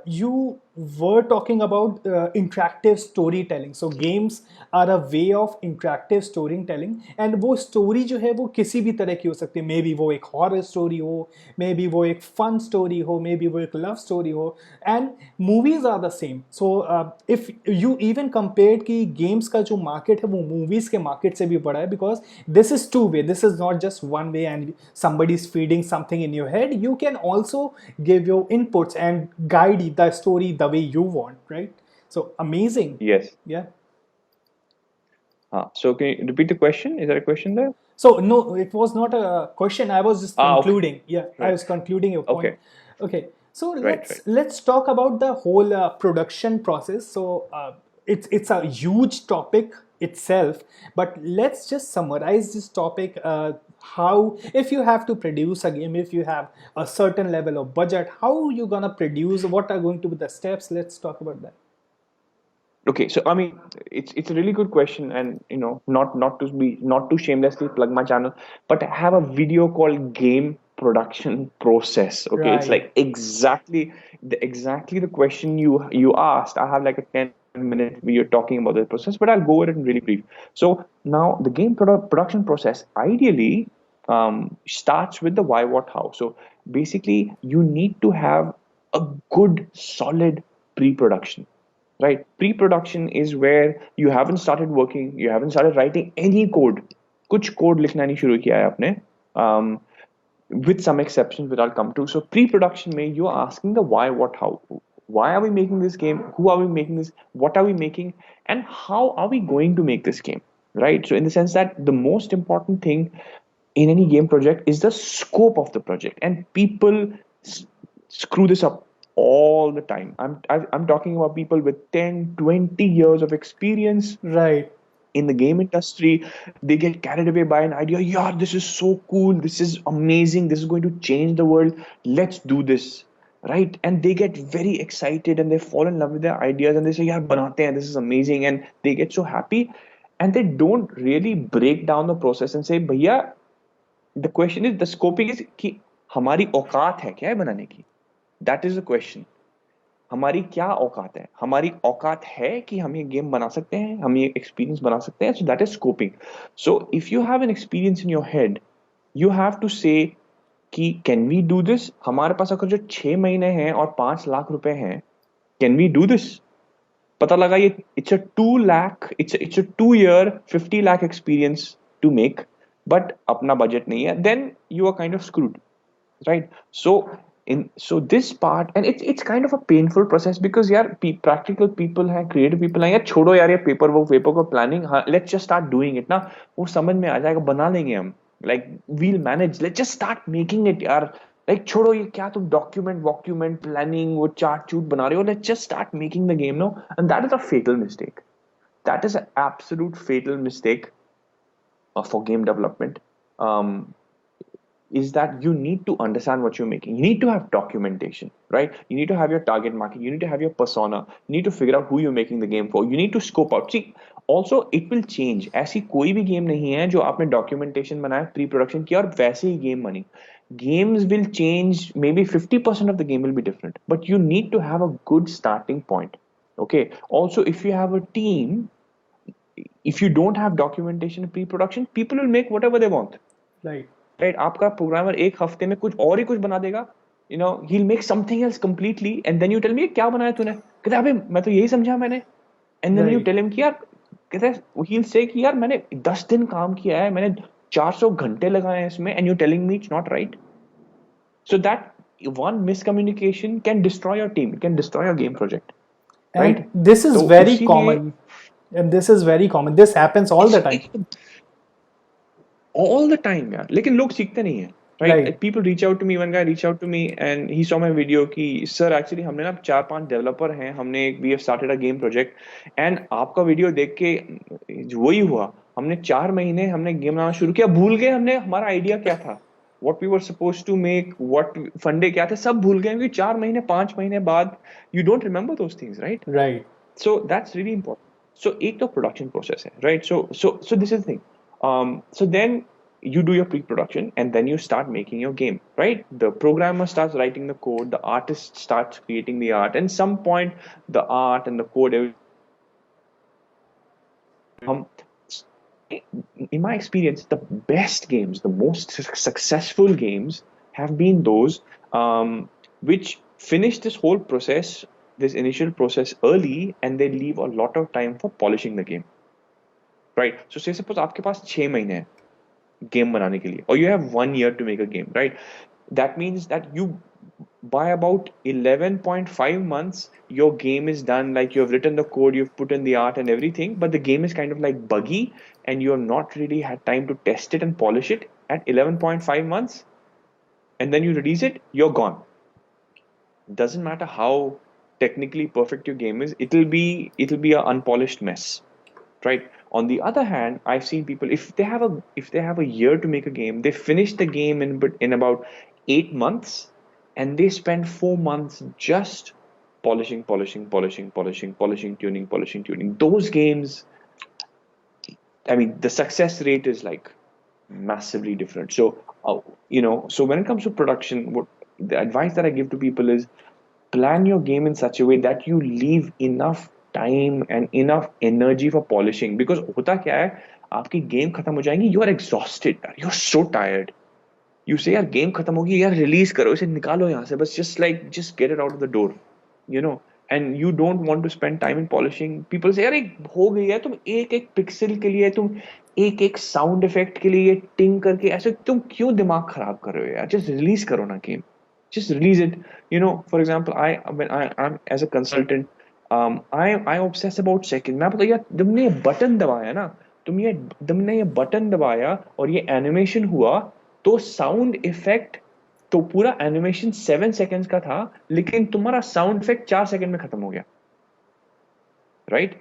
You were talking about interactive storytelling. So games are a way of interactive storytelling, and वो story जो है वो किसी भी तरह की हो सकती है. Maybe वो एक horror story हो, maybe वो एक fun story हो, maybe वो एक love story हो. And movies are the same. So if you even compared कि games का जो market है वो movies के market से भी बड़ा है, because this is two way. This is not just one way and somebody is feeding something in your head. You can also give your inputs and guide the story the way you want, right? So amazing. Yes. Yeah. So can you repeat the question? Is there a question there? So no, it was not a question. I was just Okay. concluding. Yeah, I Right. was concluding your point. Okay. Okay. So Right. let's talk about the whole production process. So it's a huge topic itself, but let's just summarize this topic. How, if you have to produce a game, if you have a certain level of budget, how you gonna produce? What are going to be the steps? Let's talk about that. Okay, so I mean, it's a really good question, and not to shamelessly plug my channel, but I have a video called Game Production Process. Okay, it's Right. like exactly the question you asked. I have like a 10-minute video talking about the process, but I'll go over it in really brief. So now the production process ideally starts with the why, what, how. So basically, you need to have a good, solid pre-production, right? Pre-production is where you haven't started working, you haven't started writing any code, कुछ code लिखना नहीं शुरू किया है आपने, um, with some exceptions that I'll come to. So pre-production में you're asking the why, what, how. Why are we making this game? Who are we making this? What are we making? And how are we going to make this game? Right? So in the sense that the most important thing in any game project is the scope of the project, and people screw this up all the time. I'm talking about people with 10, 20 years of experience Right. in the game industry. They get carried away by an idea. Yeah, this is so cool, this is amazing, this is going to change the world, let's do this, right? And they get very excited and they fall in love with their ideas and they say, yeah, banate hain, this is amazing, and they get so happy, and they don't really break down the process and say, भैया, the question is, the scoping is कि हमारी औकात है क्या है बनाने की. That is the question. हमारी क्या औकात है? हमारी औकात है कि हम ये गेम बना सकते हैं, हम ये एक्सपीरियंस बना सकते हैं. So that is scoping. So if you have an experience in your head, you have to say कि can we do this? हमारे पास अगर जो 6 महीने हैं और 5 लाख रुपए हैं, can we do this? पता लगा ये it's a 2 lakh, it's a 2-year 50 lakh experience to make, but अपना budget नहीं है, then you are kind of screwed, right? So this part, and it's kind of a painful process because यार practical people हैं, creative people हैं, यार छोड़ो यार ये paper को planning, हाँ, let's just start doing it ना, वो समझ में आ जाएगा, बना लेंगे हम, like we'll manage, let's just start making it यार, like छोड़ो ये क्या तुम document planning वो chart बना रहे हो, let's just start making the game, no? And that is a fatal mistake. That is an absolute fatal mistake for game development. Is that you need to understand what you're making. You need to have documentation, right? You need to have your target market. You need to have your persona. You need to figure out who you're making the game for. You need to scope out. See, also it will change. ऐसी कोई भी game नहीं है जो आपने documentation बनाया, pre-production किया और वैसे ही game बनी. Games will change. Maybe 50% of the game will be different, but you need to have a good starting point. Okay. Also, if you have a team, if you don't have documentation pre-production, people will make whatever they want. Right. Right. आपका programmer एक हफ्ते में कुछ और ही कुछ बना देगा, you know, he will make something else completely, and then you tell me क्या बनाया तूने, कहते अबे मैं तो यही समझा मैंने, and then you Right. Tell him कि यार, कहते ही विल से कि यार मैंने 10 दिन काम किया है, मैंने 400 घंटे लगाए हैं इसमें, and you telling me it's not right. So that one miscommunication can destroy your team, it can destroy your game project, right? And this is तो very इसीलिए common. And this is very common. This happens all the time. All the time यार, लेकिन लोग सीखते नहीं है. right? Right. People reach out to me. One guy reached out to me and he saw my video कि sir actually हमने ना 4-5 developer हैं, हमने we have started a game project and आपका वीडियो देख के वही हुआ, हमने 4 महीने हमने गेम बनाना शुरू किया, भूल गए हमने हमारा आइडिया क्या था, what we were supposed to make, what फंडे क्या थे, सब भूल गए क्योंकि 4 महीने 5 महीने बाद you don't remember those things, right? Right. So that's really important. So एक तो production process है, right? So this is the thing. So then you do your pre-production and then you start making your game, right? The programmer starts writing the code, the artist starts creating the art, and some point the art and the code. Um, in my experience, the best games, the most successful games, have been those which finish this whole process, this initial process early, and they leave a lot of time for polishing the game. Right? So say suppose आपके पास 6 महीने हैं game बनाने के लिए, or you have 1 year to make a game, right? That means that you, by about 11.5 months, your game is done. Like you have written the code, you've put in the art and everything, but the game is kind of like buggy and you have not really had time to test it and polish it at 11.5 months, and then you release it, you're gone. Doesn't matter how technically perfect your game is, it'll be an unpolished mess, right? On the other hand, I've seen people, if they have a year to make a game, they finish the game in about 8 months, and they spend 4 months just polishing, tuning those games. I mean, the success rate is like massively different. So so when it comes to production, what the advice that I give to people is, plan your game in such a way that you leave enough time and enough energy for polishing. Because होता क्या है, आपकी game खत्म हो जाएंगी, you are exhausted, you are so tired. You say यार game खत्म होगी, यार रिलीज करो इसे, निकालो यहाँ से बस, just get it out of the door, you know. And you don't want to spend time in polishing. People say यार एक हो गई है, तुम एक एक पिक्सल के लिए, तुम एक एक साउंड इफेक्ट के लिए टिंग करके ऐसे तुम क्यों दिमाग खराब कर रहे हो यार, जस्ट रिलीज करो ना game, just release it. For example, I'm as a consultant, I obsess about second. मैं पता यार तुमने ये बटन दबाया ना, तुमने ये बटन दबाया और ये एनिमेशन हुआ, तो साउंड इफेक्ट, तो पूरा एनिमेशन 7 सेकेंड्स का था, लेकिन तुम्हारा साउंड इफेक्ट 4 सेकेंड में खत्म हो गया, right?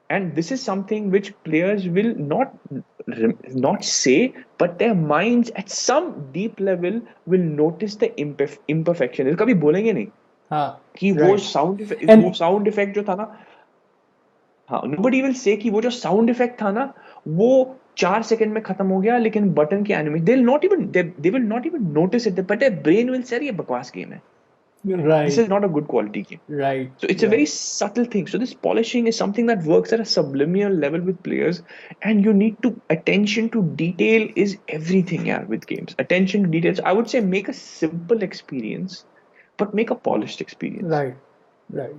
And this is something which players will not say, but their minds at some deep level will notice the imperfection. इसका भी बोलेंगे नहीं कि वो साउंड इफेक्ट जो था ना, nobody will say कि वो जो साउंड इफेक्ट था ना, वो 4 सेकंड में खत्म हो गया, लेकिन बटन के animation they will not even notice it, but their brain will say ये बकवास गेम है. Right. This is not a good quality game. Right. So it's a very subtle thing. So this polishing is something that works at a subliminal level with players, and you need to, attention to detail is everything, yeah, with games. Attention to details. I would say make a simple experience, but make a polished experience. Right. Right.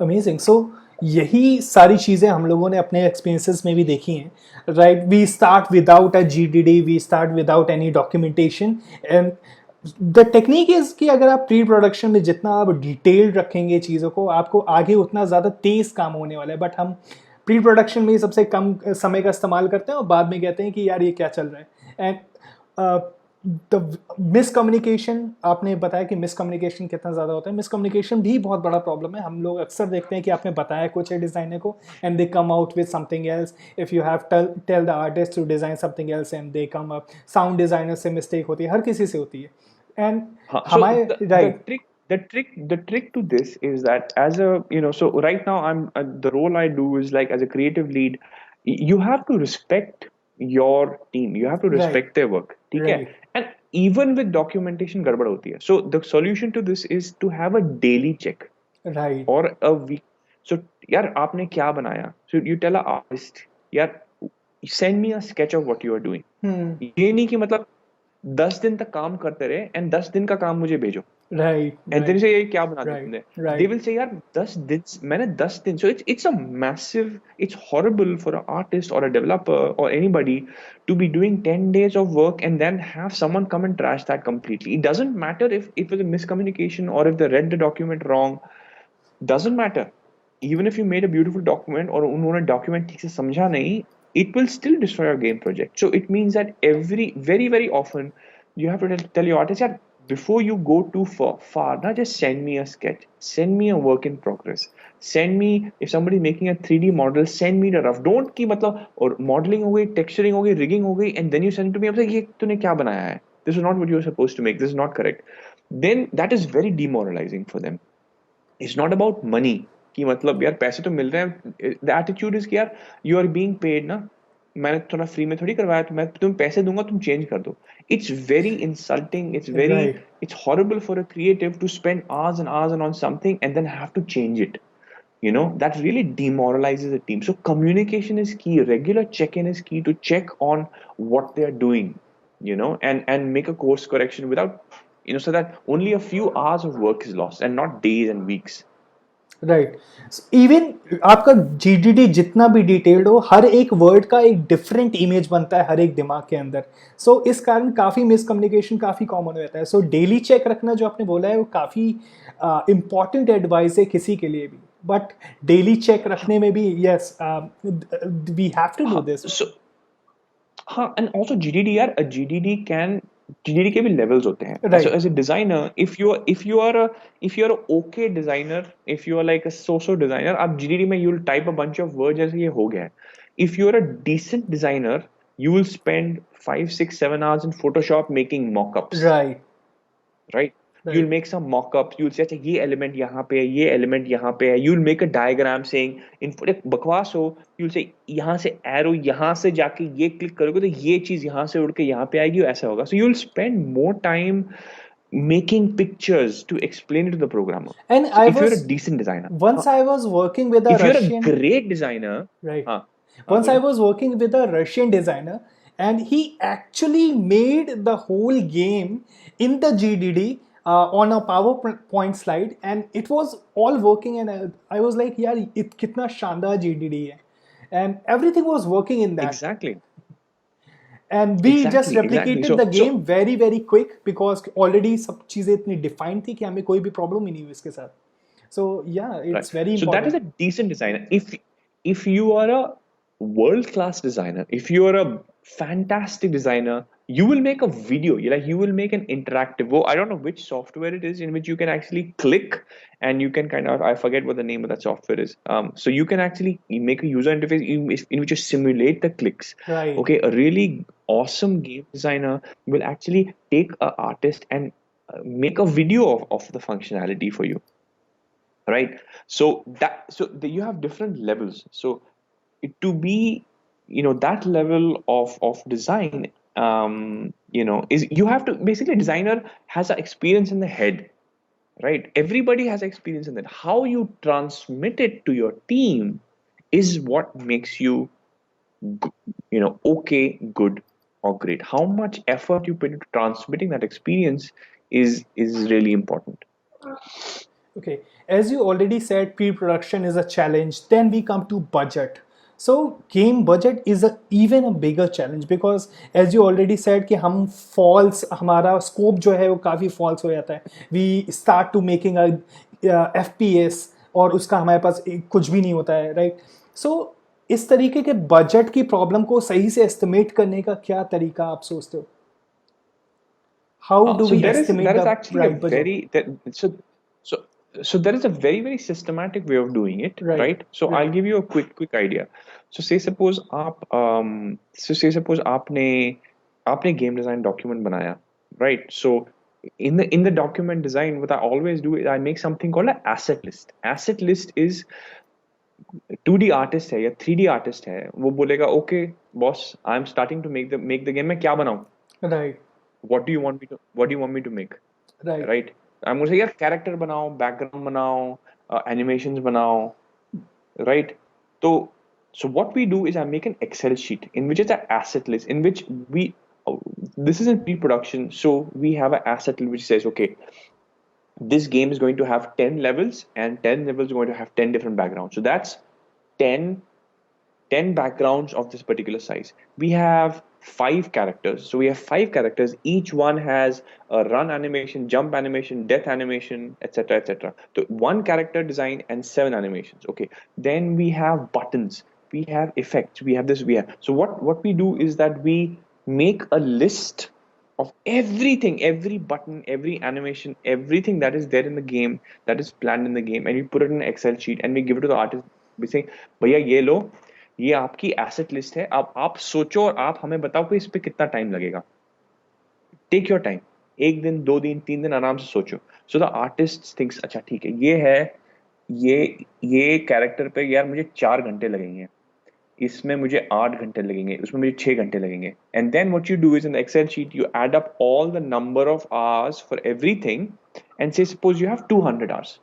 Amazing. So यही सारी चीज़ें हम लोगों ने अपने experiences में भी देखी हैं, right? We start without a GDD, we start without any documentation, and the technique is कि अगर आप प्री प्रोडक्शन में जितना आप डिटेल्ड रखेंगे चीज़ों को, आपको आगे उतना ज़्यादा तेज़ काम होने वाला है. बट हम प्री प्रोडक्शन में ही सबसे कम समय का इस्तेमाल करते हैं और बाद में कहते हैं कि यार ये क्या चल रहा है. एंड द मिसकम्युनिकेशन, आपने बताया कि मिसकम्युनिकेशन कितना ज़्यादा होता है. मिसकम्युनिकेशन भी बहुत बड़ा प्रॉब्लम है. हम लोग अक्सर देखते हैं कि आपने बताया कुछ है डिज़ाइनर को, and they come out with something else. If you have tell the artist to design something else and they come up. Sound designer से मिस्टेक होती है, हर किसी से होती है. एंड हमारे right, the trick to this is that as a so right now I'm the role I do is like as a creative lead, you have to respect your team, you have to respect their work, ठीक है? And even with documentation गड़बड़ होती है. So the solution to this is to have a daily check, right, or a week. So यार आपने क्या बनाया, so you tell a artist यार send me a sketch of what you are doing. ये नहीं कि मतलब 10 दिन तक काम करते रहे एंड 10 दिन का काम मुझे भेजो, राइट, एंड देन से ये क्या बना दिया तुमने, दे विल से यार 10 दिन मैंने 10 दिन. So it's a massive, it's horrible for a artist और अ डेवलपर और anybody to be doing 10 days of work and then have someone come and trash that completely. It doesn't matter if it was a miscommunication or if they read the document wrong, doesn't matter. Even if you made a beautiful document और उन्होंने document ठीक से समझा नहीं, it will still destroy your game project. So it means that very often you have to tell your artist, yeah, before you go too far, now just send me a sketch, send me a work in progress, send me, if somebody making a 3D model, send me the rough. Don't कि मतलब और modeling हो गई, texturing हो गई, rigging हो गई, and then you send it to me. I'm like, ये तूने क्या बनाया है? This is not what you were supposed to make. This is not correct. Then that is very demoralizing for them. It's not about money कि मतलब यार पैसे तो मिल रहे हैं. The attitude is कि यार you are being paid ना, मैंने थोड़ा फ्री में थोड़ी करवाया, तो मैं तुम्हें पैसे दूंगा, तुम चेंज कर दो. It's very insulting. Right. It's horrible for a creative to spend hours and hours on something and then have to change it. That really demoralizes the team. So communication is key. Regular check-in is key to check on what they are doing, and make a course correction without, so that only a few hours of work is lost and not days and weeks. Right. Even आपका जीडीडी जितना भी detailed हो, हर एक word का एक different image बनता है हर एक दिमाग के अंदर. सो इस कारण काफ़ी मिसकम्युनिकेशन काफ़ी कॉमन हो जाता है. सो डेली चेक रखना जो आपने बोला है वो काफ़ी इम्पॉर्टेंट एडवाइस है किसी के लिए भी. बट डेली चेक रखने में भी yes we have to do this. हाँ, and also GDD यार, GDD के भी levels होते हैं. Right. So as a designer, if you are a okay designer, if you are like a so-so designer, आप GDD में you'll type a bunch of words जैसे ये हो गया है. If you are a decent designer, you will spend 5, 6, 7 hours in Photoshop making mock-ups. Right. Right? You'll make some mock-ups. You'll say, अच्छा ये element यहाँ पे है, ये element यहाँ पे है. You'll make a diagram saying, बकवास हो, you'll say यहाँ से arrow यहाँ से जाके ये click करोगे तो ये चीज यहाँ से उड़ के यहाँ पे आएगी, ऐसा होगा. So you'll spend more time making pictures to explain it to the programmer. And so if you're a decent designer, once I was working with a if you're Russian, a great designer, right? Once I was working with a Russian designer, and he actually made the whole game in the GDD on a PowerPoint slide, and it was all working. And I was like, "यार, it कितना शानदार GDD है," and everything was working in that. Exactly. And we just replicated the game very very quick because already सब चीजें इतनी defined थी कि हमें कोई भी problem ही नहीं हुई इसके साथ. So yeah, it's very important. So that is a decent designer. If you are a world-class designer, if you are a fantastic designer, you will make a video. You will make an interactive. I don't know which software it is in which you can actually click and you can kind of, I forget what the name of that software is. So you can actually make a user interface in which you simulate the clicks. Right. Okay, a really awesome game designer will actually take an artist and make a video of the functionality for you. Right. So you have different levels. So to be, that level of design, is you have to basically, designer has an experience in the head, right? Everybody has experience in that. How you transmit it to your team is what makes you, okay, good or great. How much effort you put into transmitting that experience is really important. Okay, as you already said, pre-production is a challenge. Then we come to budget. So game budget is even a bigger challenge because as you already said कि हम false, हमारा scope जो है वो काफ़ी false हो जाता है. We start to making a FPS और उसका हमारे पास कुछ भी नहीं होता है, right? So इस तरीके के बजट की प्रॉब्लम को सही से एस्टिमेट करने का क्या तरीका आप सोचते हो? How do we estimate the right budget? So there is a very very systematic way of doing it, right? So I'll give you a quick idea. So say suppose आपने game design document बनाया, right? So in the document design, what I always do is I make something called an asset list. Asset list is 2D artist है या 3D artist है, वो बोलेगा okay boss, I'm starting to make the game, मैं क्या बनाऊं? Right. What do you want me to make? Right. I'm going to say यार character बनाओ, background बनाओ, animations बनाओ, right? So what we do is I make an Excel sheet in which is an asset list in which this is in pre-production, so we have an asset list which says okay, this game is going to have 10 levels and 10 levels are going to have 10 different backgrounds. So that's 10 backgrounds of this particular size. We have 5 characters. So we have 5 characters. Each one has a run animation, jump animation, death animation, etc. So 1 character design and 7 animations. Okay. Then we have buttons. we have effects, we have this, we have. So what we do is that we make a list of everything, every button, every animation, everything that is there in the game, that is planned in the game, and we put it in an Excel sheet and we give it to the artist. We say, भैया ये लो, ये आपकी asset list है, अब आप सोचो और आप हमें बताओ कि इस पे कितना टाइम लगेगा. टेक योर टाइम, एक दिन, 2 दिन, 3 दिन आराम से सोचो. सो द आर्टिस्ट थिंक्स, अच्छा ठीक है, ये है, ये ये कैरेक्टर पे यार मुझे 4 घंटे लगेंगे, इसमें मुझे 8 घंटे लगेंगे, उसमें मुझे 6 घंटे लगेंगे. And then what you do is in Excel sheet you add up all the number of hours for everything and say suppose you have 200 hours.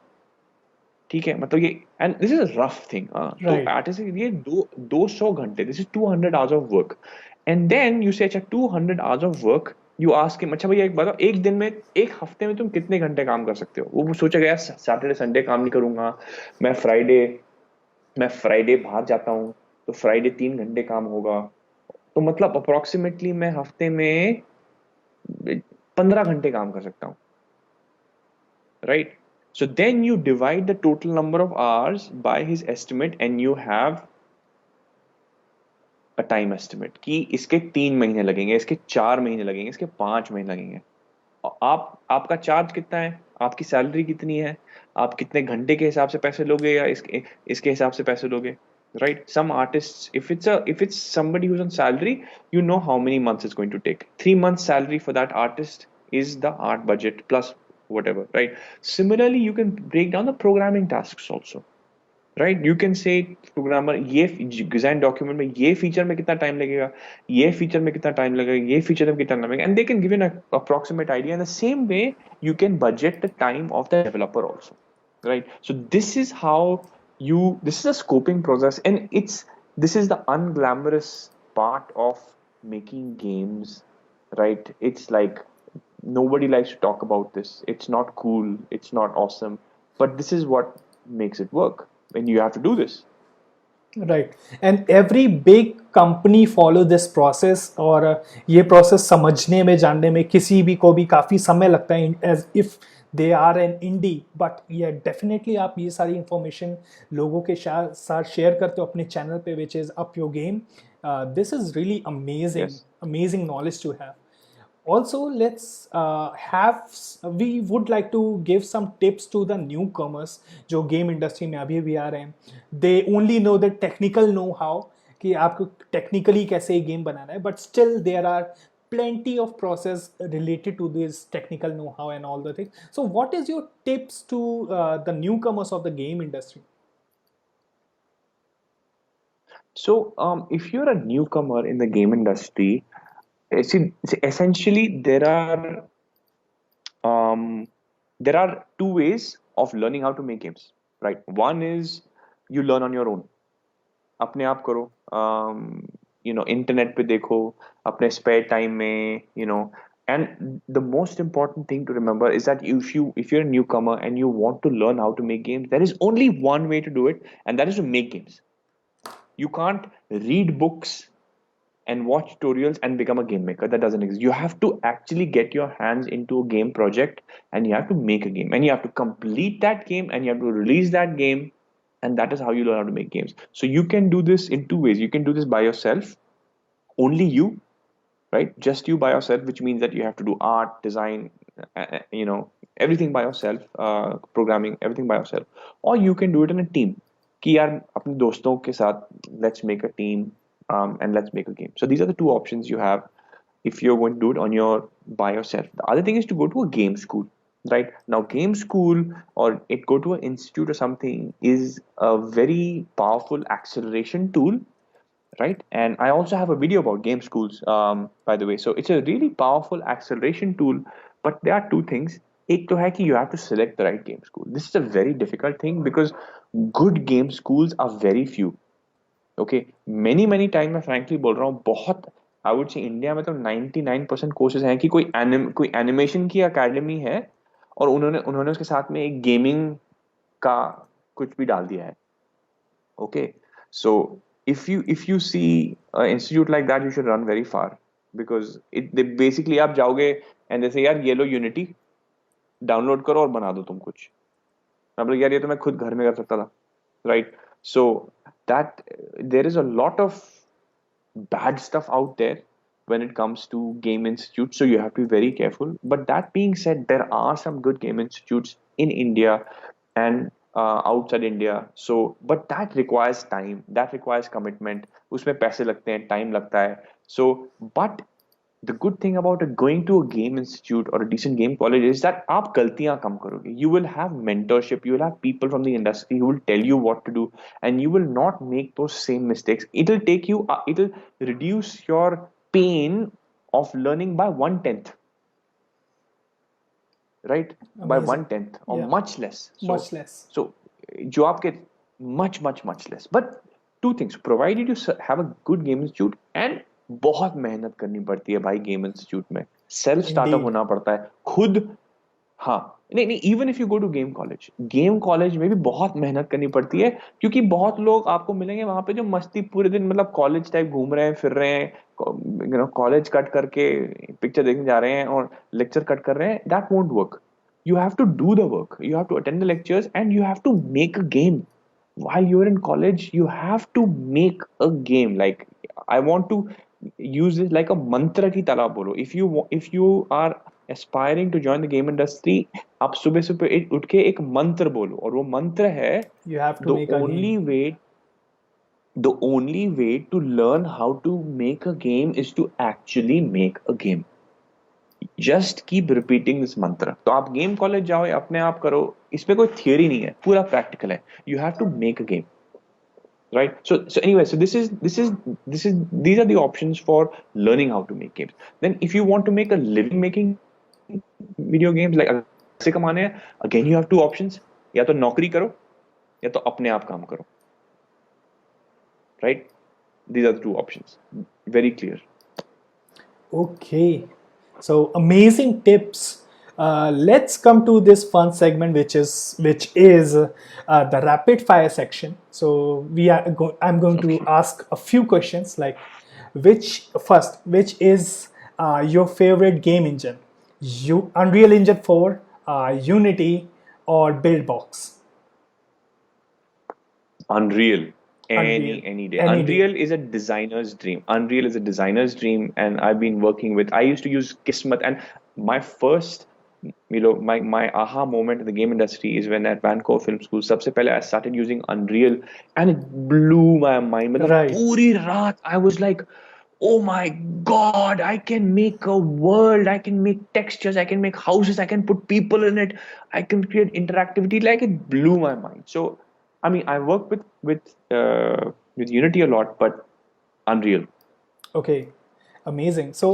ठीक है, मतलब ये, and this is rough thing. तो Right. आर्टिस्ट ये 200 घंटे, this is 200 hours of work. And then you say अच्छा 200 hours of work, you ask him, अच्छा भैया एक बताओ, एक दिन में, एक हफ्ते में तुम कितने घंटे काम कर सकते हो. वो सोचेगा यार सैटरडे संडे काम नहीं करूंगा, मैं फ्राइडे मैं फ्राइडे बाहर जाता हूँ, तो फ्राइडे 3 घंटे काम होगा, तो मतलब अप्रोक्सीमेटली मैं हफ्ते में 15 घंटे काम कर सकता हूँ. Right? So then you divide the total number of hours by his estimate and you have a time estimate कि इसके 3 महीने लगेंगे, इसके 4 महीने लगेंगे, इसके 5 महीने लगेंगे. आपका चार्ज कितना है, आपकी सैलरी कितनी है, आप कितने घंटे के हिसाब से पैसे लोगे या इसके हिसाब से पैसे लोगे. Right? Some artists, if it's somebody who's on salary, you know how many months it's going to take. 3 months salary for that artist is the art budget plus whatever, right? Similarly, you can break down the programming tasks also, right? You can say programmer, ये design document में ये feature में कितना time लगेगा, ये feature में कितना time लगेगा, ये feature में कितना time लगेगा, and they can give you an approximate idea. In the same way, you can budget the time of the developer also, right? So this is how this is a scoping process, and this is the unglamorous part of making games, right? It's like nobody likes to talk about this. It's not cool, it's not awesome, but this is what makes it work, and you have to do this. Right. And every big company follow this process, और ये process समझने में, जानने में किसी भी को भी काफ़ी समय लगता है, as if they are an indie. But yeah, definitely आप ये सारी information लोगों के साथ share करते हो अपने channel पे, which is Up Your Game. This is really amazing, Yes. amazing knowledge to have. Also, let's we would like to give some tips to the newcomers जो गेम इंडस्ट्री में अभी भी आ रहे हैं. They only know the technical know how कि आपको technically कैसे game बनाना है, but still there are plenty of process related to this technical know how and all the things. So what is your tips to the newcomers of the game industry? So, if you're a newcomer in the game industry, essentially um, there are two ways of learning how to make games, right? One is you learn on your own, अपने आप करो, internet पे देखो, अपने spare time में, and the most important thing to remember is that if you're a newcomer and you want to learn how to make games, there is only one way to do it, and that is to make games. You can't read books and watch tutorials and become a game maker. That doesn't exist. You have to actually get your hands into a game project and you have to make a game, and you have to complete that game, and you have to release that game, and that is how you learn how to make games. So you can do this in two ways. You can do this by yourself, only you, right? Just you by yourself, which means that you have to do art, design, everything by yourself, programming, everything by yourself. Or you can do it in a team. कि यार अपने दोस्तों के साथ, let's make a team, and let's make a game. So these are the two options you have if you're going to do it by yourself. The other thing is to go to a game school, right? Now game school, or go to an institute or something, is a very powerful acceleration tool, right? And I also have a video about game schools, by the way. So it's a really powerful acceleration tool, but there are two things. एक तो है कि you have to select the right game school. This is a very difficult thing because good game schools are very few. Okay, many time मैं frankly बोल रहा हूँ, बहुत, I would say India में तो 99% कोर्सेज हैं कि कोई एनिमेशन की अकेडमी है और उन्होंने उसके साथ में एक गेमिंग का कुछ भी डाल दिया है. Okay, so if you see an institute like that, you should run very far, because they basically आप जाओगे and they say यार ये लो यूनिटी डाउनलोड करो और बना दो तुम कुछ. मैं बोला यार ये तो मैं खुद घर में कर सकता था, right? So that there is a lot of bad stuff out there when it comes to game institutes, so you have to be very careful. But that being said, there are some good game institutes in India and outside India. So, but that requires time, that requires commitment. उसमें पैसे लगते हैं, time लगता है. So, but the good thing about going to a game institute or a decent game college is that आप गलतियां कम करोगे. You will have mentorship. You will have people from the industry who will tell you what to do, and you will not make those same mistakes. It'll take you. It'll reduce your pain of learning by 1/10, right? By Amazing. 1/10 or Yeah. much less. Much less. So जो आपके much less. But two things, provided you have a good game institute, and बहुत मेहनत करनी पड़ती है भाई game institute में. Self startup Indeed. होना पड़ता है खुद. हाँ, नहीं, even if you go to game college में भी बहुत मेहनत करनी पड़ती है, क्योंकि बहुत लोग आपको मिलेंगे वहां पे जो मस्ती पूरे दिन, मतलब कॉलेज टाइप घूम रहे हैं, फिर रहे हैं, कॉलेज कट करके पिक्चर देखने जा रहे हैं और लेक्चर कट कर रहे हैं. That won't work. You have to do the work. You have to attend the lectures, and you have to make a game. While you're in college, you have to make a game. Like, I want to use this like a mantra की तरह बोलो. If you are aspiring to join the game industry, आप सुबह सुबह उठ के एक मंत्र बोलो, और वो मंत्र है, You have to make a game. the only way to learn how to make a game is to actually make a game. Just keep repeating this मंत्र. तो आप गेम कॉलेज जाओ या अपने आप करो, इसमें कोई थियोरी नहीं है, पूरा प्रैक्टिकल है. You have to make a game, right? So anyway, so these are the options for learning how to make games. Then if you want to make a living making video games, like पैसे कमाने हैं, again you have two options. या तो नौकरी करो या तो अपने आप काम करो, right? These are the two options. Very clear. Okay, so amazing tips. Let's come to this fun segment, which is the rapid fire section. So I'm going to ask a few questions, like which is your favorite game engine? Unreal Engine 4, Unity, or Buildbox? Unreal. Unreal. Any day. Any Unreal is a designer's dream. Unreal is a designer's dream, and I've been working with. I used to use Kismet, and my first, my aha moment in the game industry is when at Vancouver Film School. सबसे पहले I started using Unreal, and it blew my mind. मतलब Right. पूरी रात I was like, oh my god, I can make a world, I can make textures, I can make houses, I can put people in it, I can create interactivity. Like, it blew my mind. So I mean, I work with Unity a lot, but Unreal. Okay, amazing. So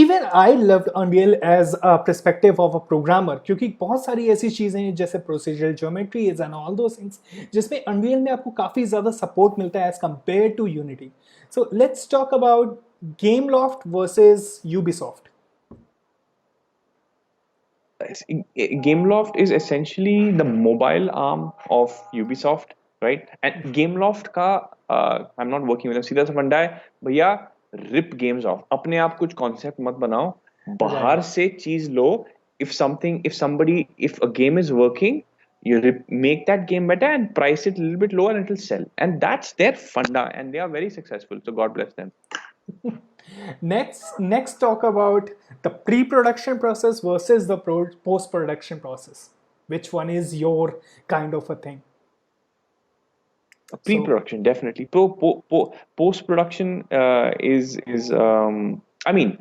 even I loved Unreal as a perspective of a programmer, क्योंकि बहुत सारी ऐसी चीजें हैं जैसे procedural geometries and all those things जिसमें Unreal में आपको काफी ज्यादा support मिलता है as compared to Unity. So let's talk about Gameloft versus Ubisoft. Gameloft is essentially the mobile arm of Ubisoft, right? And Gameloft का I'm not working with them. सीधा सा फंडा है, भैया rip games off. अपने आप कुछ concept मत बनाओ, बाहर से चीज लो. If a game is working, you make that game better and price it a little bit lower and it'll sell. And that's their funda, and they are very successful. So God bless them. Next talk about the pre-production process versus the post-production process. Which one is your kind of a thing? Pre-production, definitely. Post-production I mean,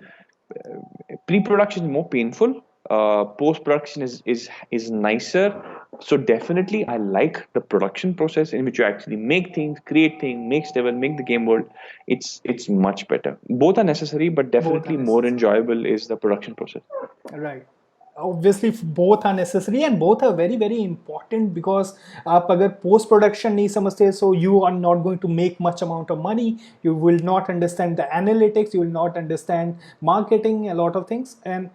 pre-production is more painful. Post-production is nicer. So definitely, I like the production process in which you actually make things, create things, make stable, make the game world. It's much better. Both are necessary, but definitely more enjoyable is the production process. Right. Obviously both are necessary and both are very very important, because आप अगर post production नहीं समझते, so you are not going to make much amount of money, you will not understand the analytics, you will not understand marketing, a lot of things. And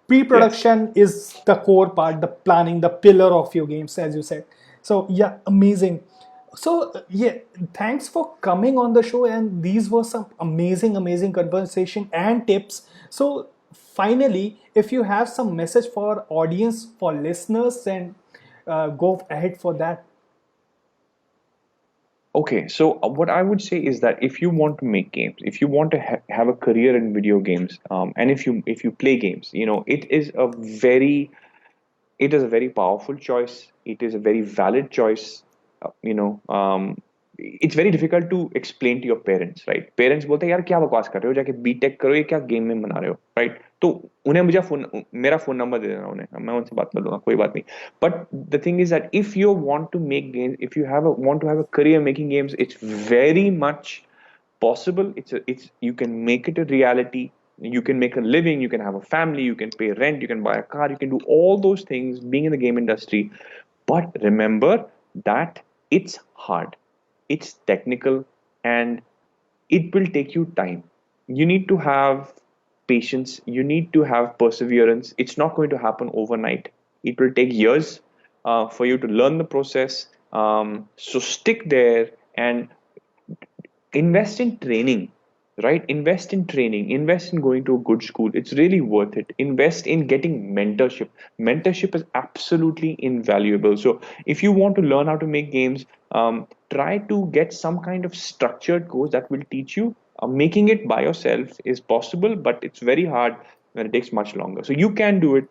pre-production is the core part, the planning, the pillar of your games, as you said. So yeah, amazing. So yeah, thanks for coming on the show, and these were some amazing conversation and tips. So finally, if you have some message for audience, for listeners, and go ahead for that. Okay, so what I would say is that if you want to make games, if you want to have a career in video games, and if you play games, it is a very powerful choice. It is a very valid choice. It's very difficult to explain to your parents, right? Parents बोलते हैं यार क्या बकवास कर रहे हो, जाके BTech करो, ये क्या गेम में बना रहे हो, right? तो उन्हें मेरा फोन नंबर दे देना उन्हें, मैं उनसे बात कर लूंगा, कोई बात नहीं. But the thing is that if you want to make games, if you want to have a career making games, it's very much possible. It's you can make it a reality. You can make a living, you can have a family, you can pay rent, you can buy a car, you can do all those things being in the game industry. But remember that it's hard, it's technical, and it will take you time. You need to have patience, you need to have perseverance. It's not going to happen overnight. It will take years for you to learn the process. So stick there and invest in training, right? Invest in going to a good school. It's really worth it. Invest in getting mentorship is absolutely invaluable. So if you want to learn how to make games, try to get some kind of structured course that will teach you. Making it by yourself is possible, but it's very hard when it takes much longer. So you can do it,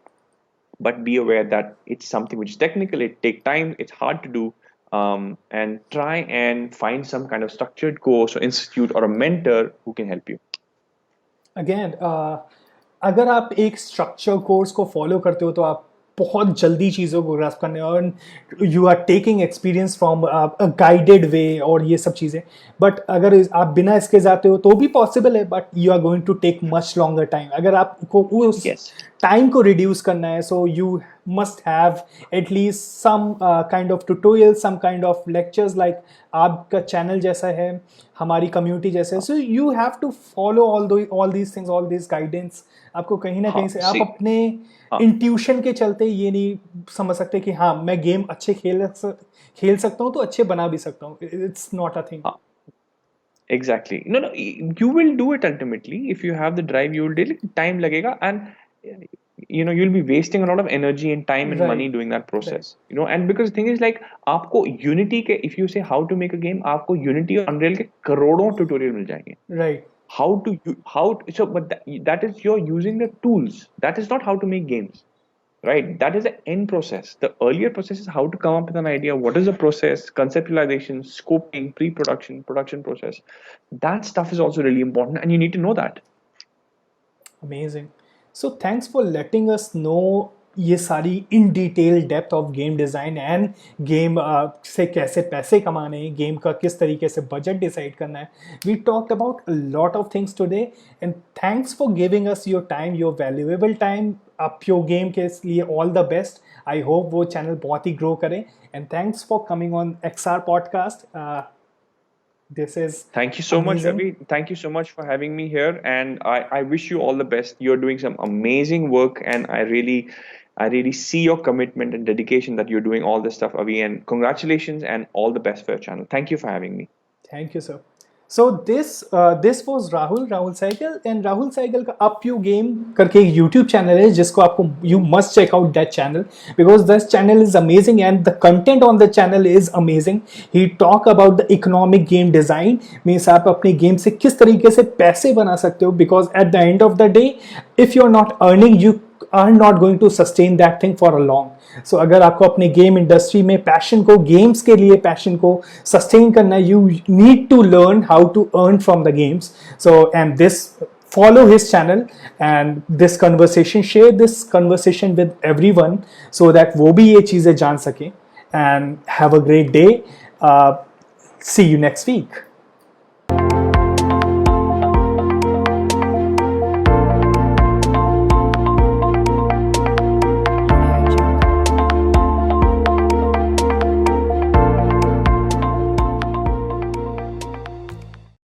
but be aware that it's something which is technical, it takes time, it's hard to do. And try and find some kind of structured course or institute or a mentor who can help you. Again अगर आप एक structure course को follow करते हो तो आप बहुत जल्दी चीज़ों को ग्रास्प करने, और you are taking experience from a guided way और ये सब चीज़ें. बट अगर आप बिना इसके जाते हो तो भी पॉसिबल है, but you are going to take much longer time. अगर आपको उस टाइम को रिड्यूस करना है, so you must have at least some kind of tutorial, some kind of lectures, like आपका चैनल जैसा है, हमारी कम्युनिटी जैसे है. So you have to follow all these things, all this guidance. आपको कहीं ना कहीं से आप अपने इंट्यूशन के चलते ये नहीं समझ सकते कि हाँ मैं गेम अच्छे खेल सकता हूँ तो अच्छे बना भी सकता हूँ. It's not a thing. Exactly. No, you will do it ultimately. If you have the drive, you will do it. Time lagega, and you'll be wasting a lot of energy and time and money doing that process. And because the thing is, like, आपको Unity के, if you say how to make a game, आपको Unity और Unreal के करोड़ों tutorial मिल जाएंगे. Right. But that is you're using the tools. That is not how to make games. Right, that is the end process. The earlier process is how to come up with an idea. What is the process? Conceptualization, scoping, pre-production, production process. That stuff is also really important, and you need to know that. Amazing. So thanks for letting us know ये सारी in detail depth of game design end game से कैसे पैसे कमाने हैं, game का किस तरीके से बजट डिसाइड करना है. We talked about a lot of things today, and thanks for giving us your time, your valuable time. आप योर गेम के लिए all the best. I hope वो चैनल बहुत ही ग्रो करे, and thanks for coming on XR podcast. This is thank you so much, Ravi. Thank you so much for having me here, and I wish you all the best. You're doing some amazing work, and I really see your commitment and dedication that you're doing all this stuff, Avi, and congratulations and all the best for your channel. Thank you for having me. Thank you, sir. So this was Rahul Sehgal, and Rahul Sehgal का Up You Game करके एक YouTube channel है जिसको आपको you must check out that channel, because this channel is amazing and the content on the channel is amazing. He talk about the economic game design, means आप अपने game से किस तरीके से पैसे बना सकते हो, because at the end of the day if you're not earning, you are not going to sustain that thing for a long. So अगर आपको अपने गेम इंडस्ट्री में पैशन को, गेम्स के लिए पैशन को सस्टेन करना है, you need to learn how to earn from the games. So and this, follow his channel and this conversation, share this conversation with everyone so that वो भी ये चीज़ें जान सकें. And have a great day. See you next week.